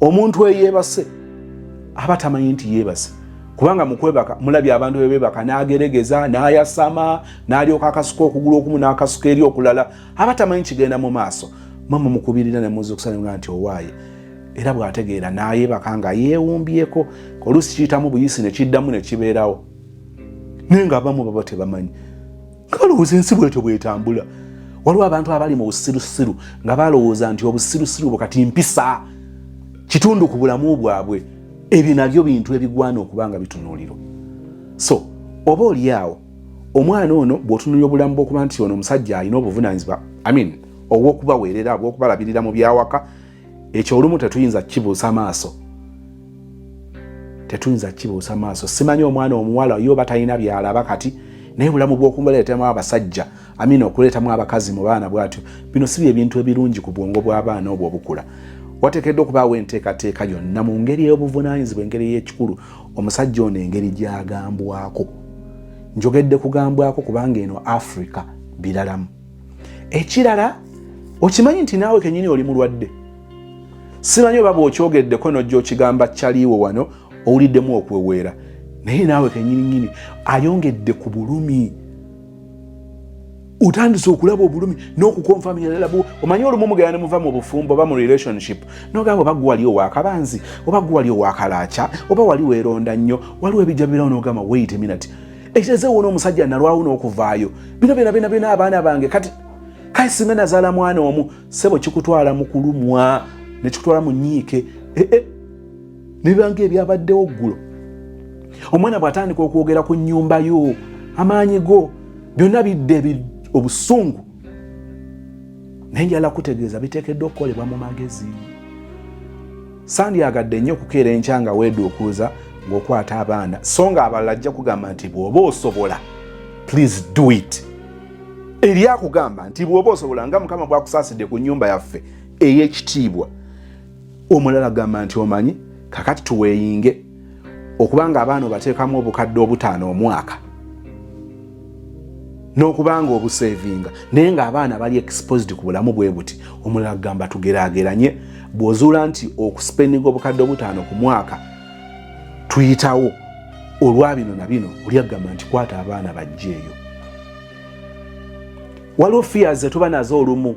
Omuntu eyeebase aba tamanyi nti yeebase kubanga mu kwebaka mulabye abantu beebaka n'ageregeza n'ayasama n'alyoka akasuka okugulu okumu n'akasuka eri okulala aba tamanyi kigenda mu maaso. Mama mukubirira ne muzuukusa nga nti owaaye era bw'ategeera n'ayebaka nga yeewumbyeko oluusi kiyitamu buyisi ne kiddamu ne kibeerawo. Naye ng'abamu baba tebamanyi nga balowooza ensi bwetyo bwetambula. Waliwo abantu abali mu busirusiru nga balowooza nti obusirusiru bukati mpisa kitundu ku bulamu bwabwe. Ebyo nabyo bintu ebigwana okubanga bitunuuliro. So oba oli awo omwana ono bw'otunuulira obulamu bw'okuba nti ono omusajja alina obuvunaanyizibwa obw'okubaweerera obw'okubalabirira mu byawaka, ekyo olumu tetuyinza kibuusa maaso. Simanyi omwana omuwala yo batalina byalaba kati naye bulamu bw'okuleetamu abasajja amina okuleetamu abakazi mu baana bw'atyo bino si ebintu ebirungi ku bwongo bw'abaana obwo obukula. Wateekeddwa okubaawo enteekateeka yonna mu ngeri ey'obuvunaanyizibwa, engeri y'ekikulu omusajja ono engeri gy'agambwako. Njogedde kugambwako kubanga eno Africa biralamu. Ekirala okimanyi nti naawe kennyini oli mulwadde. Simanyi oba bw'okyogeddeko n'ojja okigamba kyaliiwo wano owuliddemu okweweera, naye naawe kennyini ayongedde ku bulumi. Utandise okulaba obulumi n'okukonfamira ddala omanyi olumu mugenda ne muva mu bufumbo oba mu relationship n'ogamba oba gwe wali owakabanzi oba gwe wali owakalaaca oba wali weeronda nnyo waliwo ebijjabirawo n'ogamba wait a minute ekirezeewo n'omusajja nalwawo n'okuvaayo bino byonna abaana bange kati singa nazaala mwana omu sebo kikutwala mu kulumwa ne kikutwala mu nnyiike ne bibanga ebyabaddewo ggulo. Omwana bw'atandika okwogera ku nnyumba yo amaanyi go byonna bidde obusungu, naye njala kutegeeza biteekeddwa okukolebwa mu magezi. Sandyagadde nnyo okukeera enkya nga weedduukuuza ng'okwata abaana so nga abalala ajja kugamba nti bw'oba osobola please do it. Eri akugamba nti bw'oba osobola nga Mukama bw'akusaasidde ku nnyumba yaffe ey'ekitiibwa, omulala gamba nti omanyi kakati tuweeyinge okubanga abaana obateekamu obukadde 5 omwaka n'okubanga obuseevinga naye ng'abaana bali exposed ku bulamu bwe buti. Omulala gamba tugeraageranye bw'ozuula nti okuspendinga obukadde 5 ku mwaka tuyitawo olwa bino na bino, oli agamba nti kwata abaana bajjeeyo. Waliwo fears zetuba nazo olumu.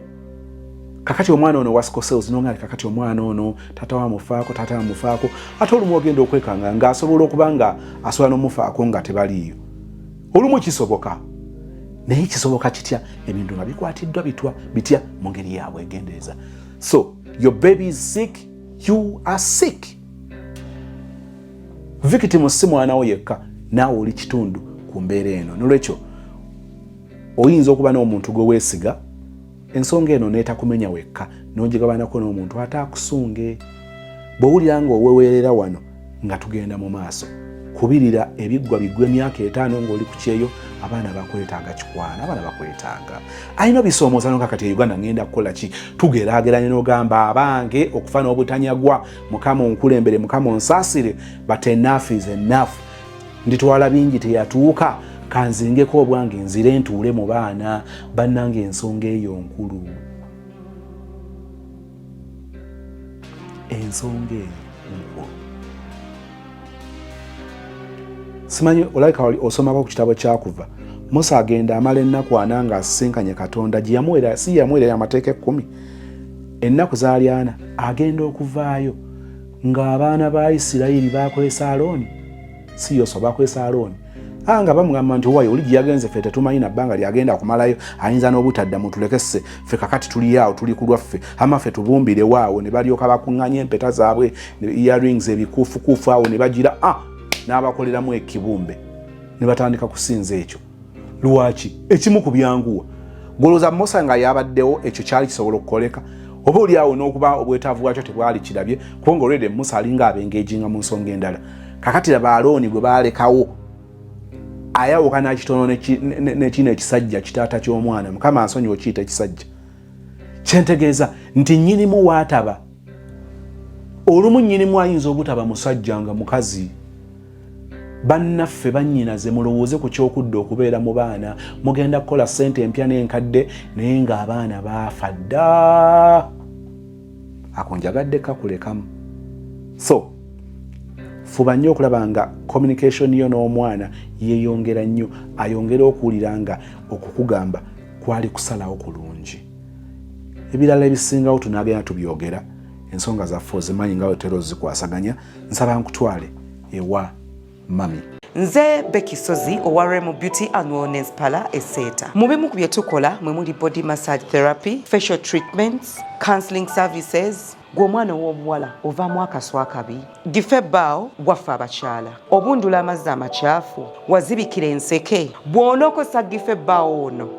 Kakati omwana ono wasikosels nonga kakati omwana ono tata wamufaako ate olumu ogenda okwekanga ng'asobola okuba nga asobola n'omufaako nga tebaliiyo. Olumu kisoboka, naye kisoboka kitya ebintu nga bikwatiddwa bitya mu ngeri yaabwe egendereza. So your baby is sick, you are sick. Victim si mwanawo yekka, naawe oli kitundu ku mbeera eno. Nolwekyo oyinza okuba n'omuntu gwe weesiga ensonga eno n'etakumenya wekka n'ogigabanako n'omuntu ataakusunge. Bw'owulira ng'oweweerera wano nga tugenda mu maaso kubirira ebiggwa biggwa emyaka 5 ng'oli ku kyeyo, abaana bakwetaaga kikwana, abaana bakwetaaga. Alina bisoomooza n'oka kati Uganda ngenda kukola ki? Tugeraageranye n'ogamba abange okufa n'obutanyagwa, Mukama onkulembere, Mukama onsaasire, but enough is enough. Nditwala bingi teyatuuka, kanzingeko obwange nzire ntuule mu baana bannange, ensonga eyo nkulu. Ensonga eyo nkulu. Simanyi olaika osomako ku kitabo kyakuva Musa agenda amala ennaku 4 nga asisinkanye Katonda gye yamuweera, si yamuweera amateeka 10, ennaku zaali 4 agenda okuvaayo ng'abaana ba Isirayiri bakwesa Alooni, si Yoswa bakwesa Alooni. Nga bamugamba nti wayo oli gye yagenze ffe tetumanyi na bbanga lyagenda kumalayo, ayinza n'obutadda mutulekesse ffe kakati tuli awo tuli ku lwaffe, amaffe tubumbire waawo. Ne balyoka bakuŋŋanya empeta zaabwe earrings ebikuufukuufu awo ne bagira n'abakoleramu ekibumbe ne batandika kusinza ekyo. Lwaki? Ekimu ku byanguwa. Golooza Musa nga yabaddewo ekyo kyali kisobola okukoleka, oba oli awo n'okuba obwetaavu bwakyo tebwali kirabye, kubanga olwedde Musa alinga abengeejinga mu nsonga endala. Kakati laba Alooni gwe baalekawo ayawuka n'akitono n'ekino ekisajja kitaata ky'omwana. Mukama ansonyiwe okiyita ekisajja. Kyentegeeza nti nnyinimu waataba. Olumu nnyinimu ayinza obutaba musajja nga mukazi. Bannaffe bannyinaze mulowooze ku kyokudda okubeera mu baana, mugenda kukola ssente empya n'enkadde naye ng'abaana baafa dda. Ako njagadde kakulekamu. So fuba nnyo okulaba nga communication yo n'omwana yeeyongera nnyo, ayongera okuwulira nga okukugamba kwali kusalawo kulungi. Ebirala ebisingawo tunaagenda tubyogera, ensonga zaffe ozimanyi nga otera ozikwasaganya. Nsaba nkutwale ewa mami. Nze Becky Sozi owa Remo Beauty and Wellness Parlour Esseeta. Mu bimu ku bye tukola mwe muli body massage therapy, facial treatments, counseling services. Gwe omwana w'obuwala ovaamu akaswa akabi, gife ebbaawo waffe abakyala, obundula amazzi amakyafu, wazibikira enseke, bw'onookosa gife ebbaawo ono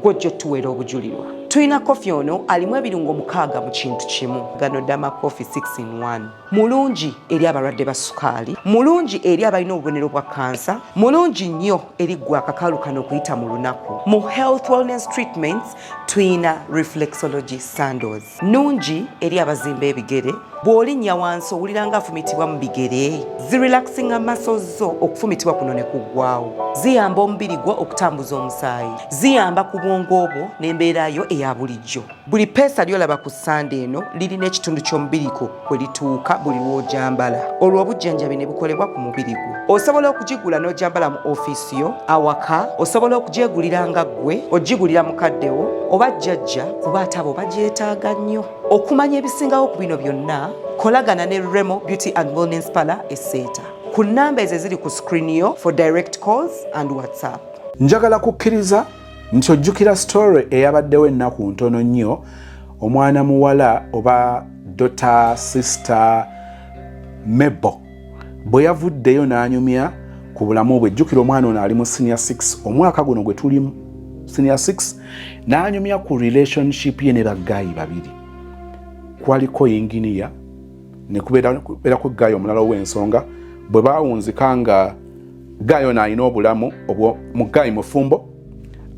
gw'ojja otuweera obujulirwa. Tuyina kofi ono alimu ebirungo 6 mu kintu kimu. Gano Dama Coffee 6 in 1. Mulungi eri abalwadde ba sukaali, mulungi eri abalina obubonero bwa kansa, mulungi nnyo eri gwe akakalu kano okuyita mu lunaku. Mu health wellness treatments tuyina reflexology sandals. Nungi eri abazimba ebigere, bw'olinnya wansi owulira nga afumitibwa mu bigere. Zirelaxinga muscles zo okufumitibwa kuno ne kuggwaawo. Ziyamba omubiri gwo okutambuza omusaayi. Ziyamba ku bwongo obwo n'embeera yo eya bulijjo. Buli peesa ly'olaba ku ssande eno lirina ekitundu ky'omubiri gwo kwe lituuka buli lw'ojambala. Olwo obujjanjabi ne bukolebwa ku mubiri gwo. Osobola okugigula n'ojambala mu ofiisi yo, awaka, osobola okugyegulira nga ggwe, ogigulira mukaddewo, oba jjajja kuba ate abo bagyetaaga nnyo. Okumanya ebisingawo ku bino byonna, kolagana ne Remo Beauty and Wellness Parlour Esseeta. Ku nnamba ezo eziri ku screen yo for direct calls and WhatsApp. Njagala kukkiriza nti ojjukira story eyabaddewo ennaku ntono nnyo, omwana muwala oba daughter sister Mebo bwe yavuddeyo n'anyumya ku bulamu bwe. Jjukira omwana ono ali mu senior 6 omwaka guno gwe tulimu senior 6, n'anyumya ku relationship ye ne baggayi babiri. Kwaliko engineer ne kubeera ku ggayi omulala ow'ensonga. Bwe baawunzika nga ggayi ono alina obulamu mu ggayi mufumbo,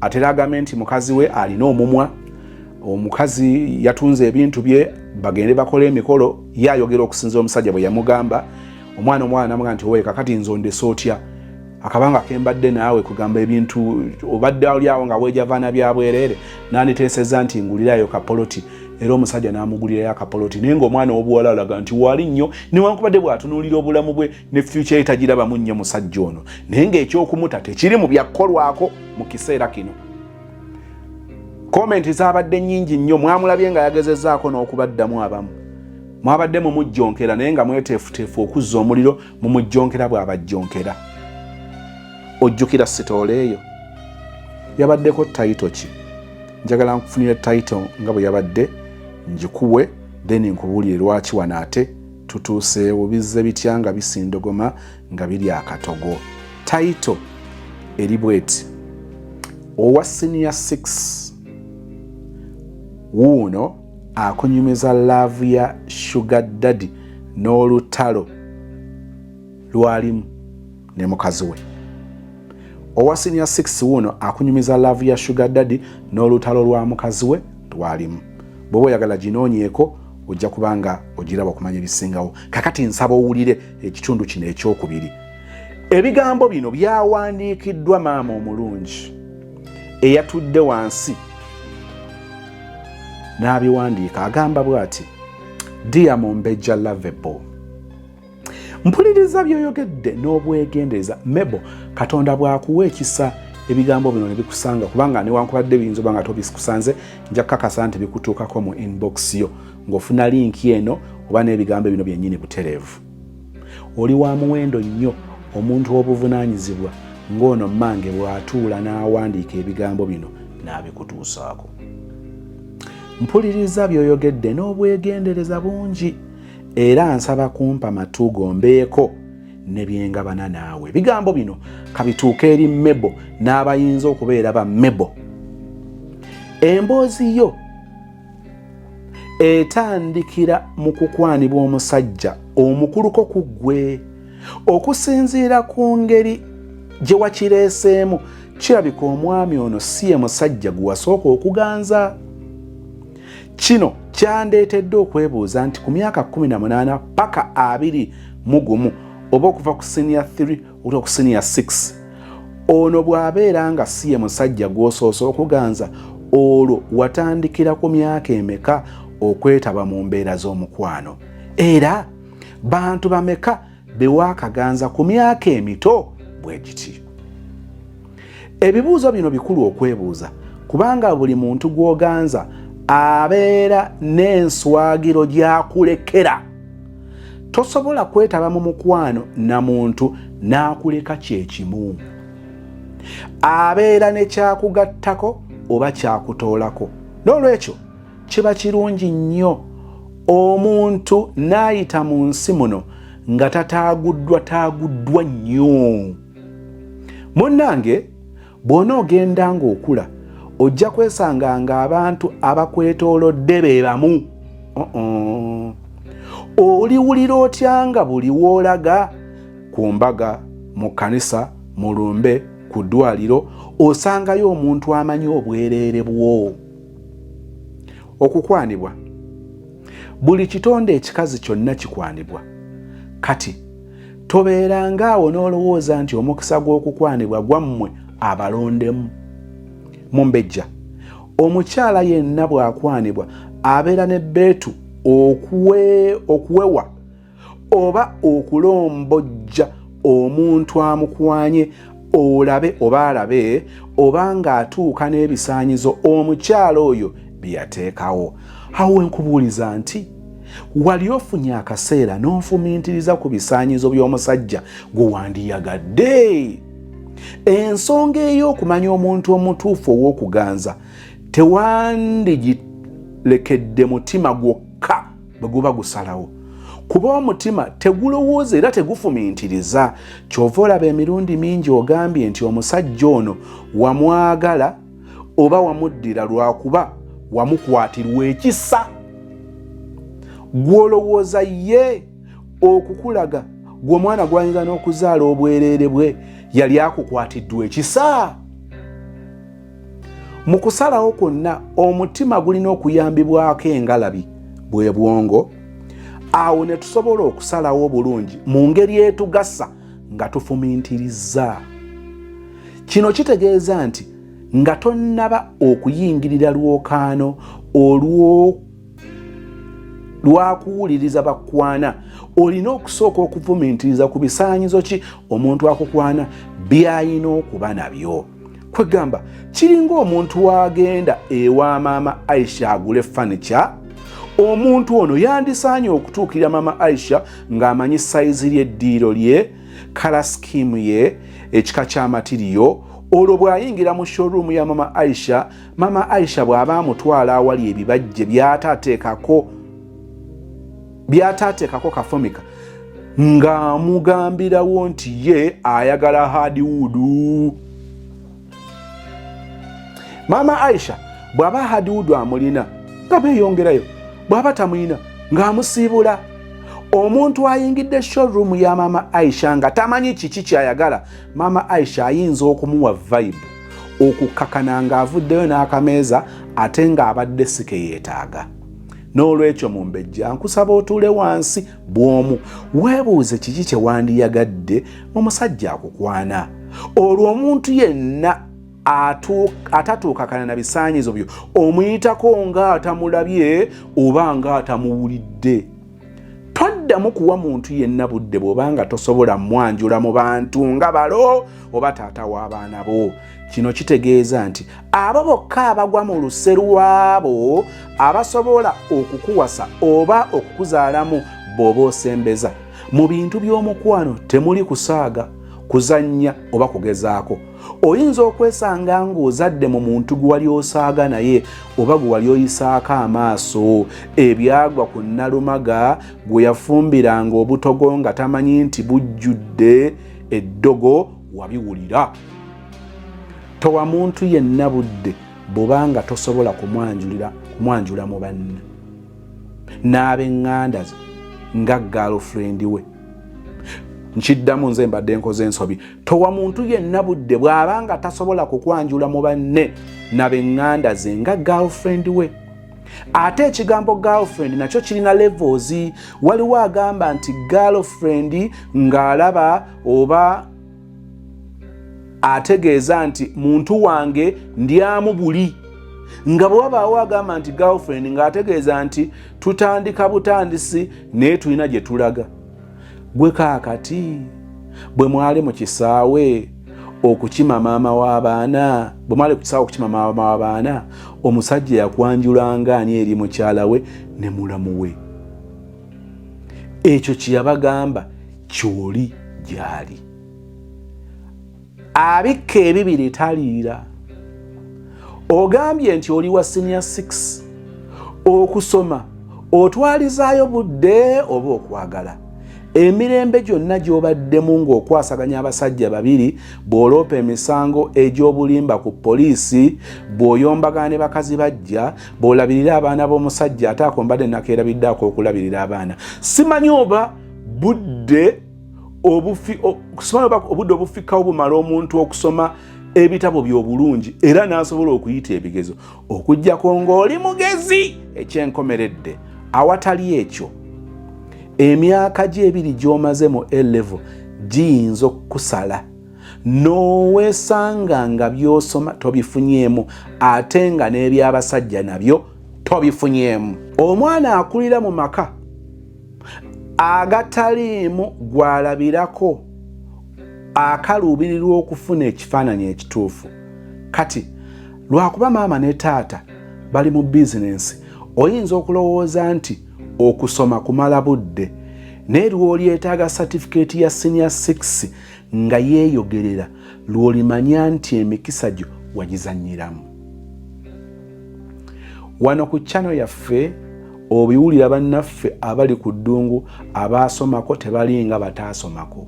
ate era agambe nti mukazi we alina omumwa, omukazi yatunze ebintu bye bagende bakola emikolo, yayogera okusinza omusajja bwe yamugamba. Omwana namugamba nti wowe kakati nzondesa otya akabanga kembadde naawe kugamba ebintu obadde ali awo nga weejavaana bya bwerere. N'aniteeseza nti ngulirayo kapoloti, era omusajja n'amugulirayo akapoloti. Naye ng'omwana w'obuwala alaga nti wali nnyo newankubadde bw'atunuulira obulamu bwe ne future ye tagirabamu nnyo musajja ono, naye ng'ekyokumuta tekiri mu byakkolwako mu kiseera kino. Komenti zaabadde nnyingi nnyo. Mwamulabye nga yagezezzaako n'okubaddamu abamu. Mwabadde mumujjonkera naye nga mweteefuteefu okuzza omuliro mumujjonkera bw'abajjonkera. Ojjukira sitoola eyo yabaddeko tayito ki? Njagala nkufunire tayito nga bwe yabadde njikuwe, then nkubuulire lwaki wano ate tutuuseewo bizze bitya nga bisindogoma nga biri akatogo. Tayito eri bweti: owa senior 6 wuuno akunyumiza laavu ya sugar daddy n'olutalo lwalimu ne mukazi we. Owa senior 6 wuuno akunyumiza laavu ya sugar daddy n'olutalo lwa mukazi we lwalimu. Bw'oba oyagala ginoonyeeko ojja kubanga ogiraba okumanya ebisingawo. Kakati nsaba owulire ekitundu kino ekyokubiri. Ebigambo bino byawandiikiddwa maama omulungi eyatudde wansi n'abiwandiika. Agamba bw'ati: Dear Mumbejja Lovable, mpuliriza by'oyogedde n'obwegendereza. Mebo, Katonda bw'akuwa ekisa ebigambo bino ne bikusanga, kubanga newankubadde biyinza oba nga tobikusanze, nja kukakasa nti bikutuukako mu inbox yo ng'ofuna linki eno oba n'ebigambo bino byennyini butereevu. Oli wa muwendo nnyo, omuntu w'obuvunaanyizibwa ng'ono mmange bw'atuula n'awandiika ebigambo bino n'abikutuusaako. Mpuliriza by'oyogedde n'obwegendereza bungi, era nsaba kumpa matu gombeeko ne byengabana naawe. Ebigambo bino kabituuka eri Mebo n'abayinza okubeera ba Mebo. Emboozi yo etandikira mu kukwanibwa omusajja omukuluko ku ggwe. Okusinziira ku ngeri gye wakireeseemu, kirabika omwami ono si ye musajja gwe wasooka okuganza. Kino kyandeetedde okwebuuza nti ku myaka 18 paka 21 oba okuva ku senior 3 okutuuka ku senior 6, ono bw'abeera nga si ye musajja gw'osoose okuganza, olwo watandikira ku myaka emeka okwetaba mu mbeera z'omukwano? Era bantu bameka be waakaganza ku myaka emito bwe giti? Ebibuuzo bino bikulu okwebuuza, kubanga buli muntu gw'oganza abeera n'enswagiro gy'akulekera. Tosobola kwetaba mu mukwano na muntu n'akuleka kyekimu. Abeera ne kyakugattako oba kyakutoolako. N'olwekyo kiba kirungi nnyo omuntu n'ayita mu nsi muno nga taaguddwa nnyo. Munnange, bw'onoogenda ng'okula ojja kwesanga nga abantu abakwetoolodde be bamu. Oliwulira otya nga buli w'olaga ku mbaga, mu kkanisa, mu lumbe, ku ddwaliro osangayo omuntu amanyi obwereere bwo. Okukwanibwa, buli kitonde ekikazi kyonna kikwanibwa. Kati tobeeranga awo n'olowooza nti omukisa gw'okukwanibwa gwammwe abalondemu. Mumbejja, omukyala yenna bw'akwanibwa abeera ne bbeetu okuwewa oba okulombojja omuntu amukwanye olabe oba alabe oba ng'atuuka n'ebisaanyizo omukyala oyo bye yateekawo. Awo nkubuuliza nti wali ofunye akaseera n'onfumiitiriza ku bisaanyizo by'omusajja gwe wandiyagadde? Ensonga ey'okumanya omuntu omutuufu ow'okuganza tewandigirekedde mutima gwokka bwe guba gusalawo, kuba omutima tegulowooza era tegufumiitiriza. Kyova olaba emirundi mingi ogambye nti omusajja ono wamwagala oba wamuddira lwakuba wamukwatirwa ekisa. Gw'olowooza ye okukulaga gwe omwana gw'ayinza n'okuzaala obwereere bwe yali akukwatiddwa ekisa. Mu kusalawo kwonna omutima gulina okuyambibwako engalabi bwe bwongo. Awo ne tusobola okusalawo bulungi mu ngeri etugasa nga tufumiitiriza. Kino kitegeeza nti nga tonnaba okuyingirira lwokaano lwakuwuliriza bakwana, olina okusooka okufumiitiriza ku bisaanyizo ki omuntu akukwana by'ayina okuba nabyo. Kwegamba kiringa omuntu wagenda ewa maama Aisha agule furniture. Omuntu ono yandisaanye okutuukira maama Aisha ng'amanyi sayizi ly'eddiiro lye, kala skimu ye, ekika ky'amatiriyo. Olwo bw'ayingira mu showroom ya maama Aisha bw'aba amutwala awali ebibajje by'ataateekako kafumika ng'amugambirawo nti ye ayagala hardwood. Maama Aisha bw'aba hardwood amulina nga beeyongerayo, bw'aba tamulina ng'amusiibula. Omuntu ayingidde showroom ya maama Aisha nga tamanyi kiki kyayagala, maama Aisha ayinza okumuwa vibe okukakana ng'avuddeyo n'akameeza ate ng'abadde si ke yeetaaga. N'olwekyo mumbejja nkusaba otuule wansi bw'omu weebuuze kiki kye wandiyagadde mu musajja akukwana. Olwo omuntu yenna atatuukakana na bisaanyizo byo omuyitako ng'atamulabye oba ng'atamuwulidde. Toddamu kuwa muntu yenna budde bw'obanga tosobola mwanjula mu bantu nga balo oba taata w'abaana bo. Kino kitegeeza nti abo bokka abagwa mu luse lwabo abasobola okukuwasa oba okukuzaalamu bw'oba osembeza. Mu bintu by'omukwano temuli kusaaga, kuzannya oba kugezaako. Oyinza okwesanga ng'ozadde mu muntu gwe wali osaaga naye oba gwe wali oyisaako amaaso. Ebyagwa ku nnalumaga gwe yafumbiranga obutogo nga tamanyi nti bujjudde eddogo wabiwulira. Towa muntu yenna budde bw'obanga tosobola kumwanjula mu banne n'ab'eŋŋanda ze nga girlfriend we. Nkiddamu nze mbadde nkoze ensobi. Towa muntu yenna budde bw'abanga tasobola kukwanjula mu banne n'ab'eŋŋanda ze nga girlfriend we. Ate ekigambo girlfriend nakyo kirina levels. Waliwo agamba nti girlfriend ng'alaba oba ategeeza nti muntu wange ndyamu buli, nga bwe wabaawo agamba nti girlfriend ng'ategeeza nti tutandika butandisi naye tulina gye tulaga. Gwe kaakati bwe mwali mu kisaawe okukima maama w'abaana, bwe mwali ku kisaawe okukima maama w'abaana, omusajja yakwanjulanga ani eri mukyala we ne mulamu we. Ekyo kye yabagamba ky'oli gy'ali. Abikka ebibiri taliira. Ogambye nti oli wa senior 6 okusoma otwalizaayo budde oba okwagala. emirembe gyonna gy'obaddemu ng'okwasaganya abasajja babiri, bw'oloopa emisango egy'obulimba ku poliisi, bw'oyombagana ne bakazi bajja, bw'olabirira abaana b'omusajja ate ako mbadde nakeerabiddeako okulabirira abaana. Simanyi oba budde obufikawo bumala omuntu okusoma ebitabo by'obulungi era n'asobola okuyita ebigezo okuggyako ng'oli mugezi ekyenkomeredde. Awatali ekyo, emyaka gye ebiri gy'omaze mu A-level giyinza okukusala n'oweesanga nga by'osoma tobifunyeemu ate nga n'ebyabasajja nabyo tobifunyeemu. Omwana akulira mu maka agataliimu gw'alabirako akaluubirirwa okufuna ekifaananyi ekituufu. Kati lwakuba maama ne taata bali mu bizinensi, oyinza okulowooza nti okusoma kumala budde, naye lw'olyetaaga certificate ya senior 6 nga yeeyogerera, lw'olimanya nti emikisa gyo wagizannyiramu. Wano ku channel yaffe obiwulira bannaffe abali ku ddungu abaasomako tebalinga bataasomako.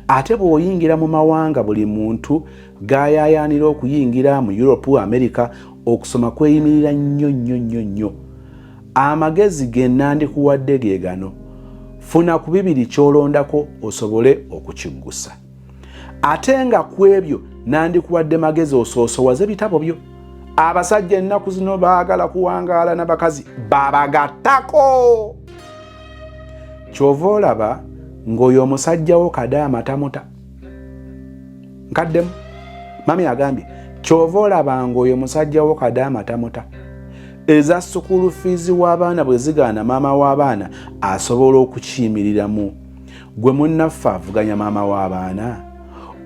Ate bw'oyingira mu mawanga buli muntu gayaayaanira okuyingira mu Europe, America, okusoma kweyimirira nnyo. Amagezi ge nandikuwadde ge gano. Funa ku bibiri ky'olondako osobole okukiggusa. Ate nga ku ebyo nandikuwadde magezi osoosowaze bitabo byo. Abasajja ennaku zino baagala kuwangaala n'abakazi babagattako. Kyova olaba ng'oyo omusajjawo kadaama tamuta. Nkaddemu mami agambye kyova olaba ng'oyo omusajjawo kadaama tamuta. Eza sukulu fiizi w'abaana bwe zigaana maama w'abaana asobola okukiyimiriramu. Gwe munnaffe avuganya maama w'abaana,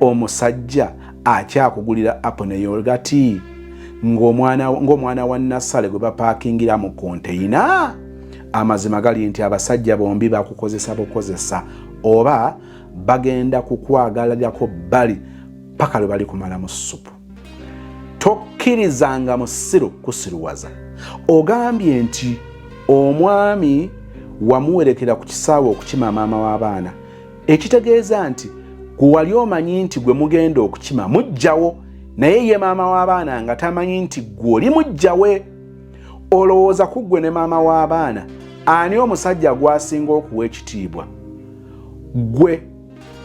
omusajja akyakugulira apo ne yogati ng'omwana wa Nassale gwe bapaakingira mu konteyina. Amazima gali nti abasajja bombi bakukozesa bukozesa oba bagenda kukwagalirako bali paka lwe bali kumala mu supu. Tokkirizanga musiru kusiruwaza. Ogambye nti omwami wamuwerekera ku kisaawe okukima maama w'abaana, ekitegeeza nti gwe wali omanyi nti gwe mugenda okukima mujjawo, naye ye maama w'abaana nga tamanyi nti gwe oli mujjawe. Olowooza ku ggwe ne maama w'abaana ani omusajja gwasinga okuwa ekitiibwa? Gwe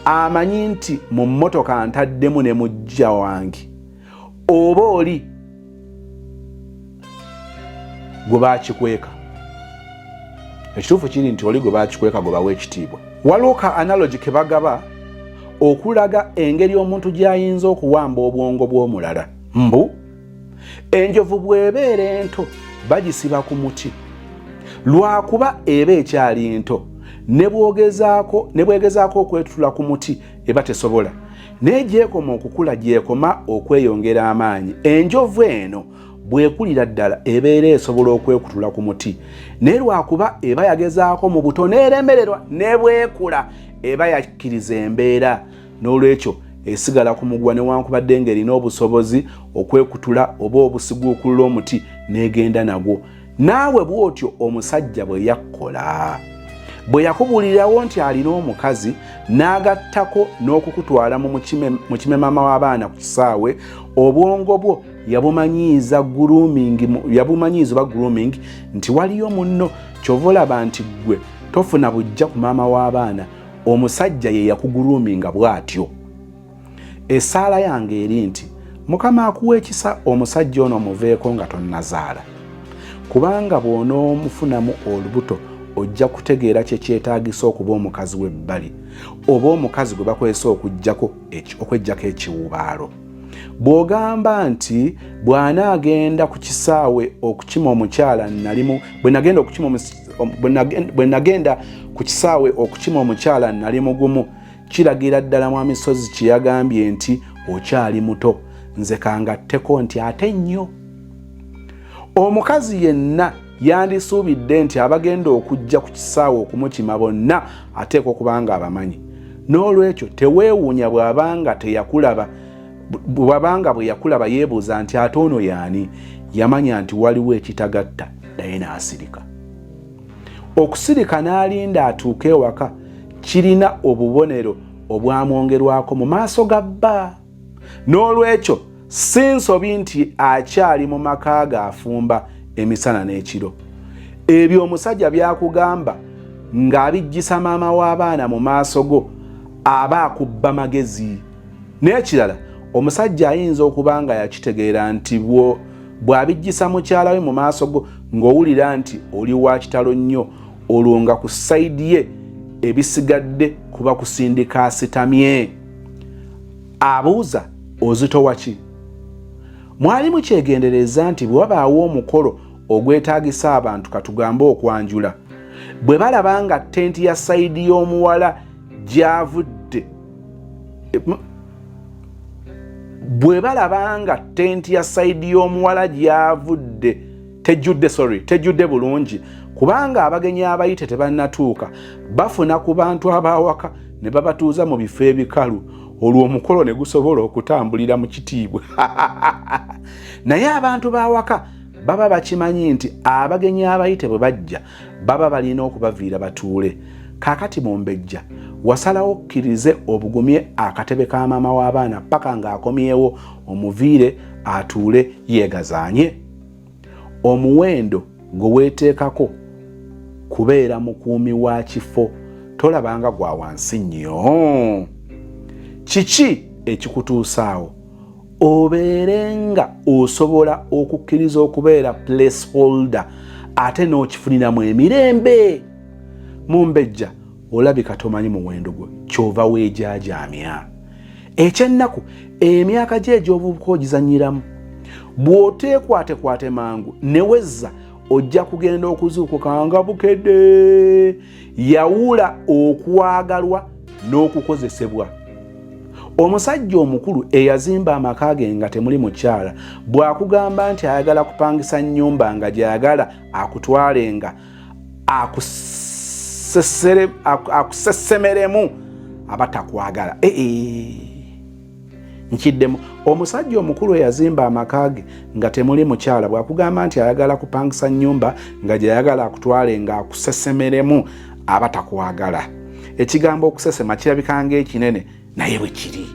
amanyi nti mu mmotoka ntaddemu ne mujja wange, oba oli gwe baakikweka? Ekituufu kiri nti oli gwe baakikweka gwe bawa ekitiibwa. Waliwo ka analogy ke bagaba okulaga engeri omuntu gy'ayinza okuwamba obwongo bw'omulala. Mbu enjovu bw'ebeera ento bagisiba ku muti, lwakuba eba ekyali nto, ne bwegezaako okwetula ku muti eba tesobola, naye gyekoma okukula gyekoma okweyongera amaanyi. Enjovu eno bwekulira ddala ebeera esobola okwekutula ku muti, naye lwakuba eba yagezaako mu buto n'eremererwa, ne bwekula eba yakkiriza embeera, n'olwekyo esigala ku mugwa newankubadde ng'erina obusobozi okwekutula oba obusiguukulula omuti n'egenda nagwo. Naawe bw'otyo omusajja bwe yakkola. Bwe yakubulirawo nti alina omukazi n'agattako n'okukutwala mu kime maama w'abaana ku kisaawe, obwongo bwo yabumanyiiza grooming nti waliyo munno. Kyova olaba nti ggwe tofuna bujja ku maama w'abaana, omusajja ye yakuguroominga bw'atyo. Essaala yange eri nti Mukama akuwa ekisa omusajja ono omuveeko nga tonnazaala, kubanga bw'onoomufunamu olubuto ojja kutegeera kye kyetaagisa okuba omukazi w'ebbali oba omukazi gwe bakozesa okuggyako ekiwubaalo. Bw'ogamba nti bw'anaagenda ku kisaawe okukima omukyala bwe nagenda ku kisaawe okukima omukyala nali mugumu, kiragira ddala mwami Sozi kye yagambye nti okyali muto, nze kangatteko nti ate nnyo. Omukazi yenna yandisuubidde nti abagenda okujja ku kisaawe okumukima bonna ateekwa okuba nga abamanyi. N'olwekyo teweewuunya bw'abanga bwe yakulaba yeebuuza nti ate ono y'ani? Yamanya nti waliwo ekitagatta, naye n'asirika. Okusirika n'alinda atuuke ewaka kirina obubonero obwamwongerwako mu maaso ga bba. N'olwekyo si nsobi nti akyali mu maka ge afumba emisana n'ekiro. Ebyo omusajja byakugamba ng'abijjisa maama w'abaana mu maaso go aba akubba magezi. N'ekirala, omusajja ayinza okuba nga yakitegeera nti bw'abijjisa mukyala we mu maaso go ng'owulira nti oli wa kitalo nnyo, olwo nga ku sayidi ye ebisigadde kuba kusindika asitamye. Abuuza, ozitowa ki? Mwali mukyegendereza nti bwe wabaawo omukolo ogwetaagisa abantu katugambe okwanjula, bwe balaba nga tenti ya sayidi y'omuwala gyavudde, bwe balaba nga tenti ya sayidi y'omuwala gyavudde tejjudde bulungi, kubanga abagenyi abayite tebannatuuka, bafuna ku bantu abawaka ne babatuuza mu bifo ebikalu, olwo omukolo ne gusobola okutambulira mu kitiibwa. Naye abantu bawaka baba bakimanyi nti abagenyi abayite bwe bajja baba balina okubaviira batuule. Kaakati Mumbejja wasalawo okkirize obugumye akatebe ka maama w'abaana paka ng'akomyewo omuviire atuule yeegazaanye. Omuwendo gwe weeteekako kubeera mukuumi wa kifo tolabanga gwa wansi nnyo. Kiki ekikutuusaawo? Obeerenga osobola okukkiriza okubeera placeholder ate n'okifuniramu emirembe. Mumbejja olabika tomanyi muwendo gwo kyova weejajaamya. Ekyennaku emyaka gye egy'obuvubuka ogizannyiramu. Bw'oteekwatekwate mangu ne wezza ojja kugenda okuzuukuka nga bukedde. Yawula okwagalwa n'okukozesebwa. Omusajja omukulu eyazimba amaka ge nga temuli mukyala bw'akugamba nti ayagala kupangisa nnyumba nga gy'ayagala akutwalenga akusesemeremu aba takwagala. Nkiddemu. Omusajja omukulu eyazimba amaka ge nga temuli mukyala bw'akugamba nti ayagala kupangisa nnyumba nga gy'ayagala akutwalenga akusesemeremu aba takwagala. Ekigambo okusesema kirabika ng'ekinene naye bwe kiri.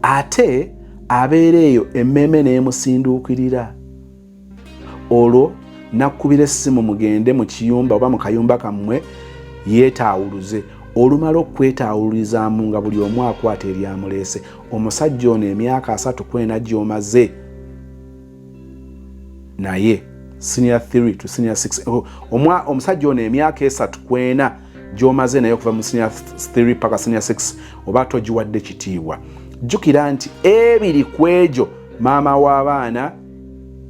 Ate abeera eyo emmeme n'emusinduukirira. Olwo nakkubira essimu mugende mu kiyumba oba mu kayumba kammwe yeetaawuluze. Olumala okwetaawulizaamu nga buli omu akwata eryamuleese. Omusajja ono emyaka 3 kwena gy'omaze naye senior 3 to senior 6. Omusajja ono emyaka 3 kwena gy'omaze naye okuva mu senior 3 paka senior 6 oba togiwadde kitiibwa. Jjukira nti ebiri ku egyo maama w'abaana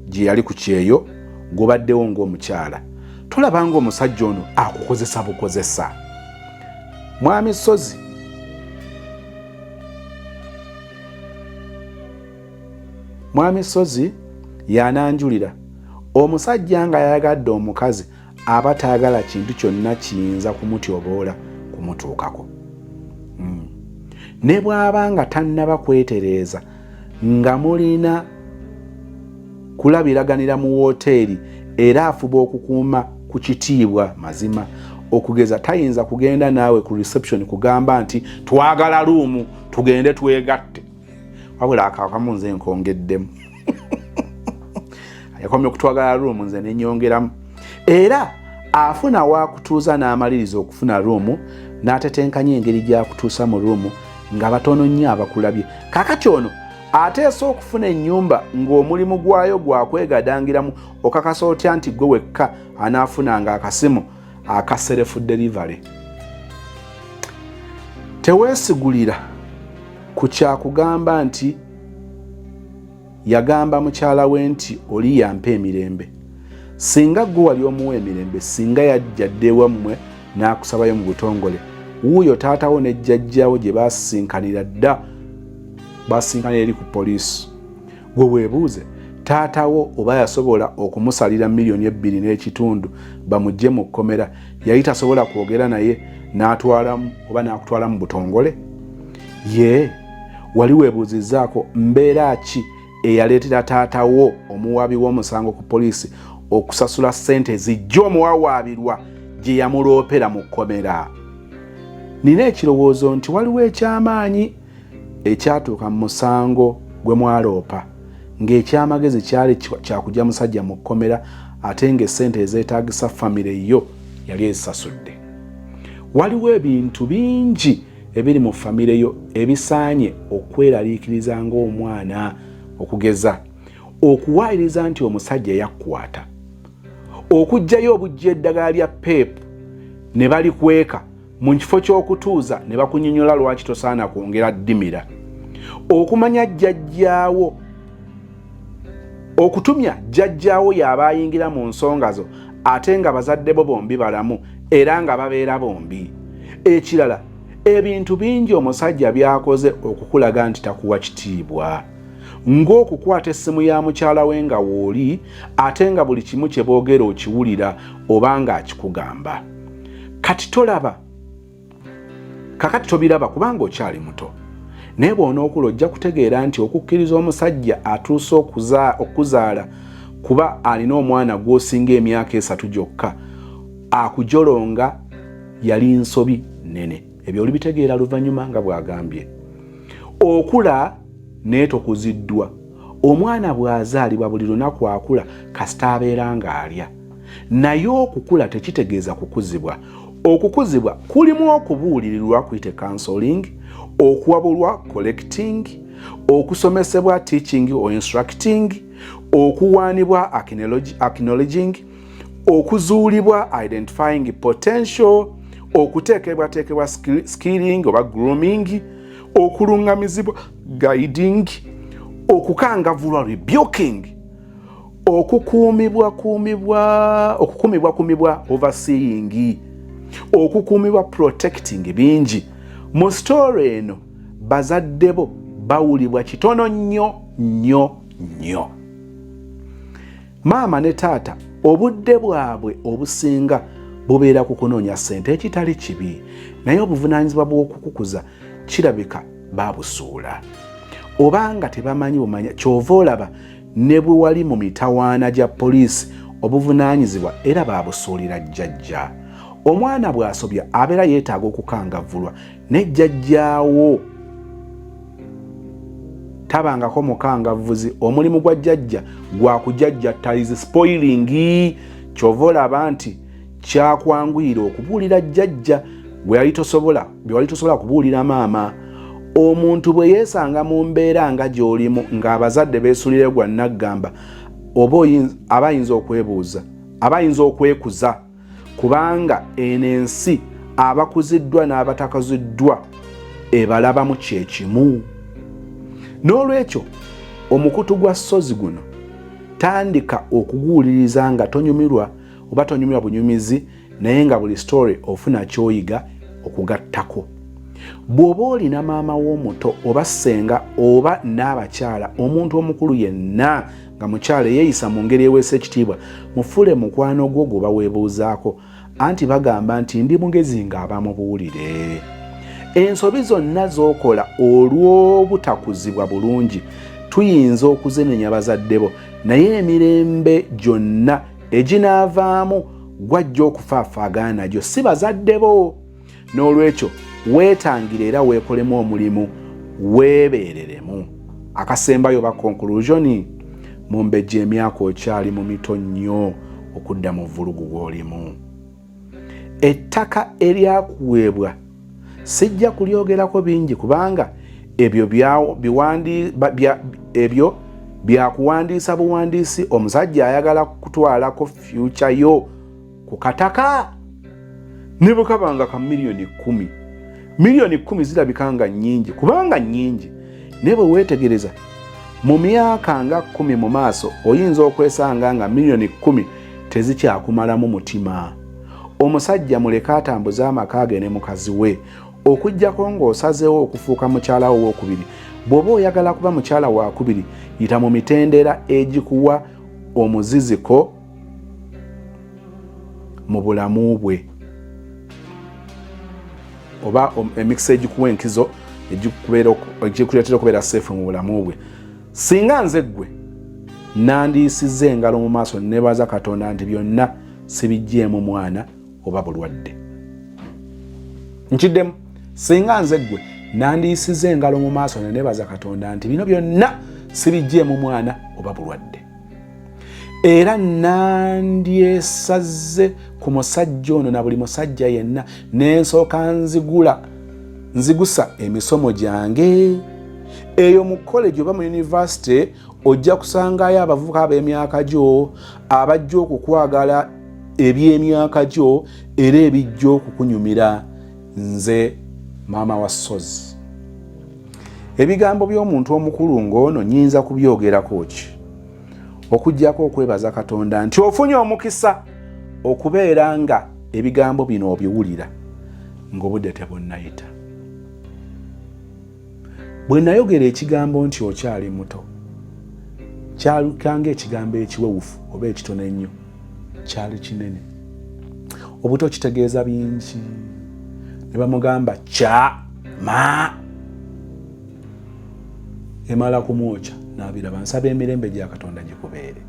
gye yali ku kyeyo gobaddewo ng'omukyala. Tolaba ng'omusajja ono akukozesa bukozesa. Mwami Sozi, Mwami Sozi yananjulira. Omusajja nga yayagadde omukazi aba taagala kintu kyonna kiyinza kumutyoboola kumutuukako. Ne bw'aba nga tannaba kwetereeza nga mulina kulabiraganira mu wooteeri era afuba okukuuma ku kitiibwa mazima, okugeza tayinza kugenda naawe ku reception kugamba nti twagala ruumu tugende twegatte. Wabula akamu nze nkongeddemu. Yakomye okutwagala ruumu nze nenyongeramu. Era afuna wakutuuza n'amaliriza okufuna ruumu n'atetenkanya engeri gy'akutuusa mu ruumu nga batono nnyo abakulabye. Kaakati ono ateesa okufuna ennyumba ng'omulimu gwayo gwakwegadangiramu okakasa otya nti gwe wekka anaafunanga akasimu aka self delivery. Teweesigulira ku kyakugamba nti yagamba mukyala we nti oli yampa emirembe. Singa gwe wali omuwa emirembe, singa yajja dde wammwe n'akusabayo mu butongole, wuuyo taatawo ne jjajjawo gye basinkanira dda, basinkanira eri ku poliisi. Gwe weebuuze taatawo oba yasobola okumusalira $2.5 bamugye mu kkomera, yali tasobola kwogera naye n'atwalamu oba n'akutwala mu butongole? Ye wali weebuuzizzaako mbeera ki eyaleetera taatawo omuwaabi w'omusango ku poliisi okusasula ssente zijja omuwawaabirwa gye yamuloopera mu kkomera? nina ekirowoozo nti waliwo ekyamaanyi ekyatuuka mu musango gwe mwaloopa ng'ekyamagezi kyali kyakujja musajja mu kkomera ate ng'essente ezeetaagisa famire yo yali ezisasudde. Waliwo ebintu bingi ebiri mu famire yo ebisaanye okweraliikiriza ng'omwana, okugeza okuwaayiriza nti omusajja yakkwata, okuggyayo obujja eddagala lya peepu ne balikweka mu kifo ky'okutuuza ne bakunnyonnyola lwaki tosaana kwongera ddimira, okumanya jjajjaawo, okutumya jjajjaawo y'aba ayingira mu nsonga zo ate nga bazadde bo bombi balamu era nga babeera bombi. Ekirala, ebintu bingi omusajja byakoze okukulaga nti takuwa kitiibwa, ng'okukwata essimu ya mukyala we nga wooli ate nga buli kimu kye boogera okiwulira oba ng'akikugamba. Kati tolaba, kakati tobiraba kubanga okyali muto, naye bw'onookula ojja kutegeera nti okukkiriza omusajja atuuse okuzaala kuba alina omwana gw'osinga emyaka 3 gyokka akujolonga yali nsobi nnene. Ebyo olibitegeera luvannyuma nga bw'agambye. Okula naye tokuziddwa. Omwana bw'azaalibwa buli lunaku akula kasita abeera ng'alya. Naye okukula tekitegeeza kukuzibwa. Okukuzibwa kulimu okubuulirirwa kuyite counseling, okuwabulwa collecting, okusomesebwa teaching or instructing, okuwaanibwa acknowledging, okuzuulibwa identifying potential, okuteekebwateekebwa skilling oba grooming, okulungamizibwa guiding, okukangavulwa rebuking, okukuumibwa overseeing, okukuumibwa protecting. Bingi mu story eno bazadde bo bawulibwa kitono nnyo nnyo nnyo. Maama ne taata obudde bwabwe obusinga bubeera ku kunoonya ssente, ekitali kibi, naye obuvunaanyizibwa bw'okukukuza kirabika baabusuula obanga tebamanyi bumanya. Kyova olaba ne bwe wali mu mitawaana gya poliisi obuvunaanyizibwa era baabusuulira jjajja. Omwana bw'asobya abeera yeetaaga okukangavulwa ne jjajjaawo tabangako mukangavuzi. Omulimu gwa jjajja gwa kujjajjattaliza spoiling. Kyova olaba nti kyakwanguyira okubuulira jjajja bye wali tosobola kubuulira maama. Omuntu bwe yeesanga mu mbeera nga gy'olimu ng'abazadde beesulire gwa naggamba, oba aba ayinza okwebuuza, aba ayinza okwekuza, kubanga eno ensi abakuziddwa n'abatakaziddwa ebalabamu kyekimu. N'olwekyo omukutu gwa ssozi guno tandika okuguwuliriza nga tonyumirwa oba tonyumirwa bunyumizi, naye nga buli story ofuna kyoyiga okugattako. Bw'oba olina maama w'omuto oba ssenga oba n'abakyala, omuntu omukulu yenna nga mukyala yeeyisa mu ngeri eweesa ekitiibwa, mufuule mukwano gwo gwe baweebuuzaako, anti bagamba nti ndi mugezi ng'abamubuulire. Ensobi zonna z'okola olw'obutakuzibwa bulungi tuyinza okuzenenya bazadde bo, naye emirembe gyonna eginaavaamu gwajja okufaafagana nagyo si bazadde bo. N'olwekyo weetangire era weekolemu omulimu, weebeereremu. Akasembayo ba conclusion, mumbejja emyaka okyali mu mito nnyo okudda mu vulugu gw'olimu. Ettaka eryakuweebwa sijja kulyogerako bingi kubanga ebyo byakuwandiisa buwandiisi omusajja ayagala kutwalako future yo ku kataka. Ne bwe kabanga ka miliyoni 10, miliyoni 10 zirabika nga nnyingi kubanga nnyingi, naye bwe weetegereza mu myaka nga 10 mu maaso oyinza okwesanga nga miliyoni 10 tezikyakumalamu mutima. Omusajja muleka atambuze amaka ge ne mukazi we okujjako ng'osazeewo okufuuka mukyala wo owokubiri. Bw'oba oyagala kuba mukyala wakubiri, yita mu mitendera egikuwa omuziziko mu bulamu bwe, oba emikisa egikuwa enkizo egikuleetera okubeera seefu mu bulamu bwe. Singa nze ggwe nandiisiza engalo mu maaso nebaza Katonda nti byonna sibijjeemu mwana oba bulwadde. Nkiddemu singa nze ggwe nandiyisiza engalo mu maaso ne nebaza Katonda nti bino byonna sibijjeemu mwana oba bulwadde, era nandyesaze ku musajja ono na buli musajja yenna nensooka nzigusa emisomo gyange. Eyo mu college oba mu university ojja kusangayo abavubuka ab'emyaka gyo abajja okukwagala eby'emyaka gyo era ebijja okukunyumira. Nze maama wa Sozi, ebigambo by'omuntu omukulu ng'ono nnyinza kubyogerako ki okuggyako okwebaza Katonda nti ofunye omukisa okubeera nga ebigambo bino obiwulira ng'obudde tebunnayita. Bwe nayogera ekigambo nti okyali muto kyalukanga ekigambo ekiwewufu oba ekitono ennyo, kyali kinene. Obuto kitegeeza bingi. Ne bamugamba kyama emala kumwokya n'abiraba. Nsaba emirembe gya Katonda gikubeere.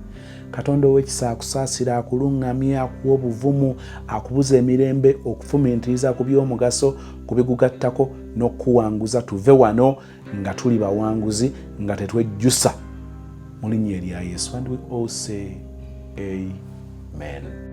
Katonda ow'ekisa akusaasira, akuluŋŋamye, akuwa obuvumu, akubuza emirembe, okufumiitiriza ku by'omugaso, kubigugattako n'okuwanguza tuve wano nga tuli bawanguzi nga tetwejjusa mu linnya erya Yesu. And we all say amen.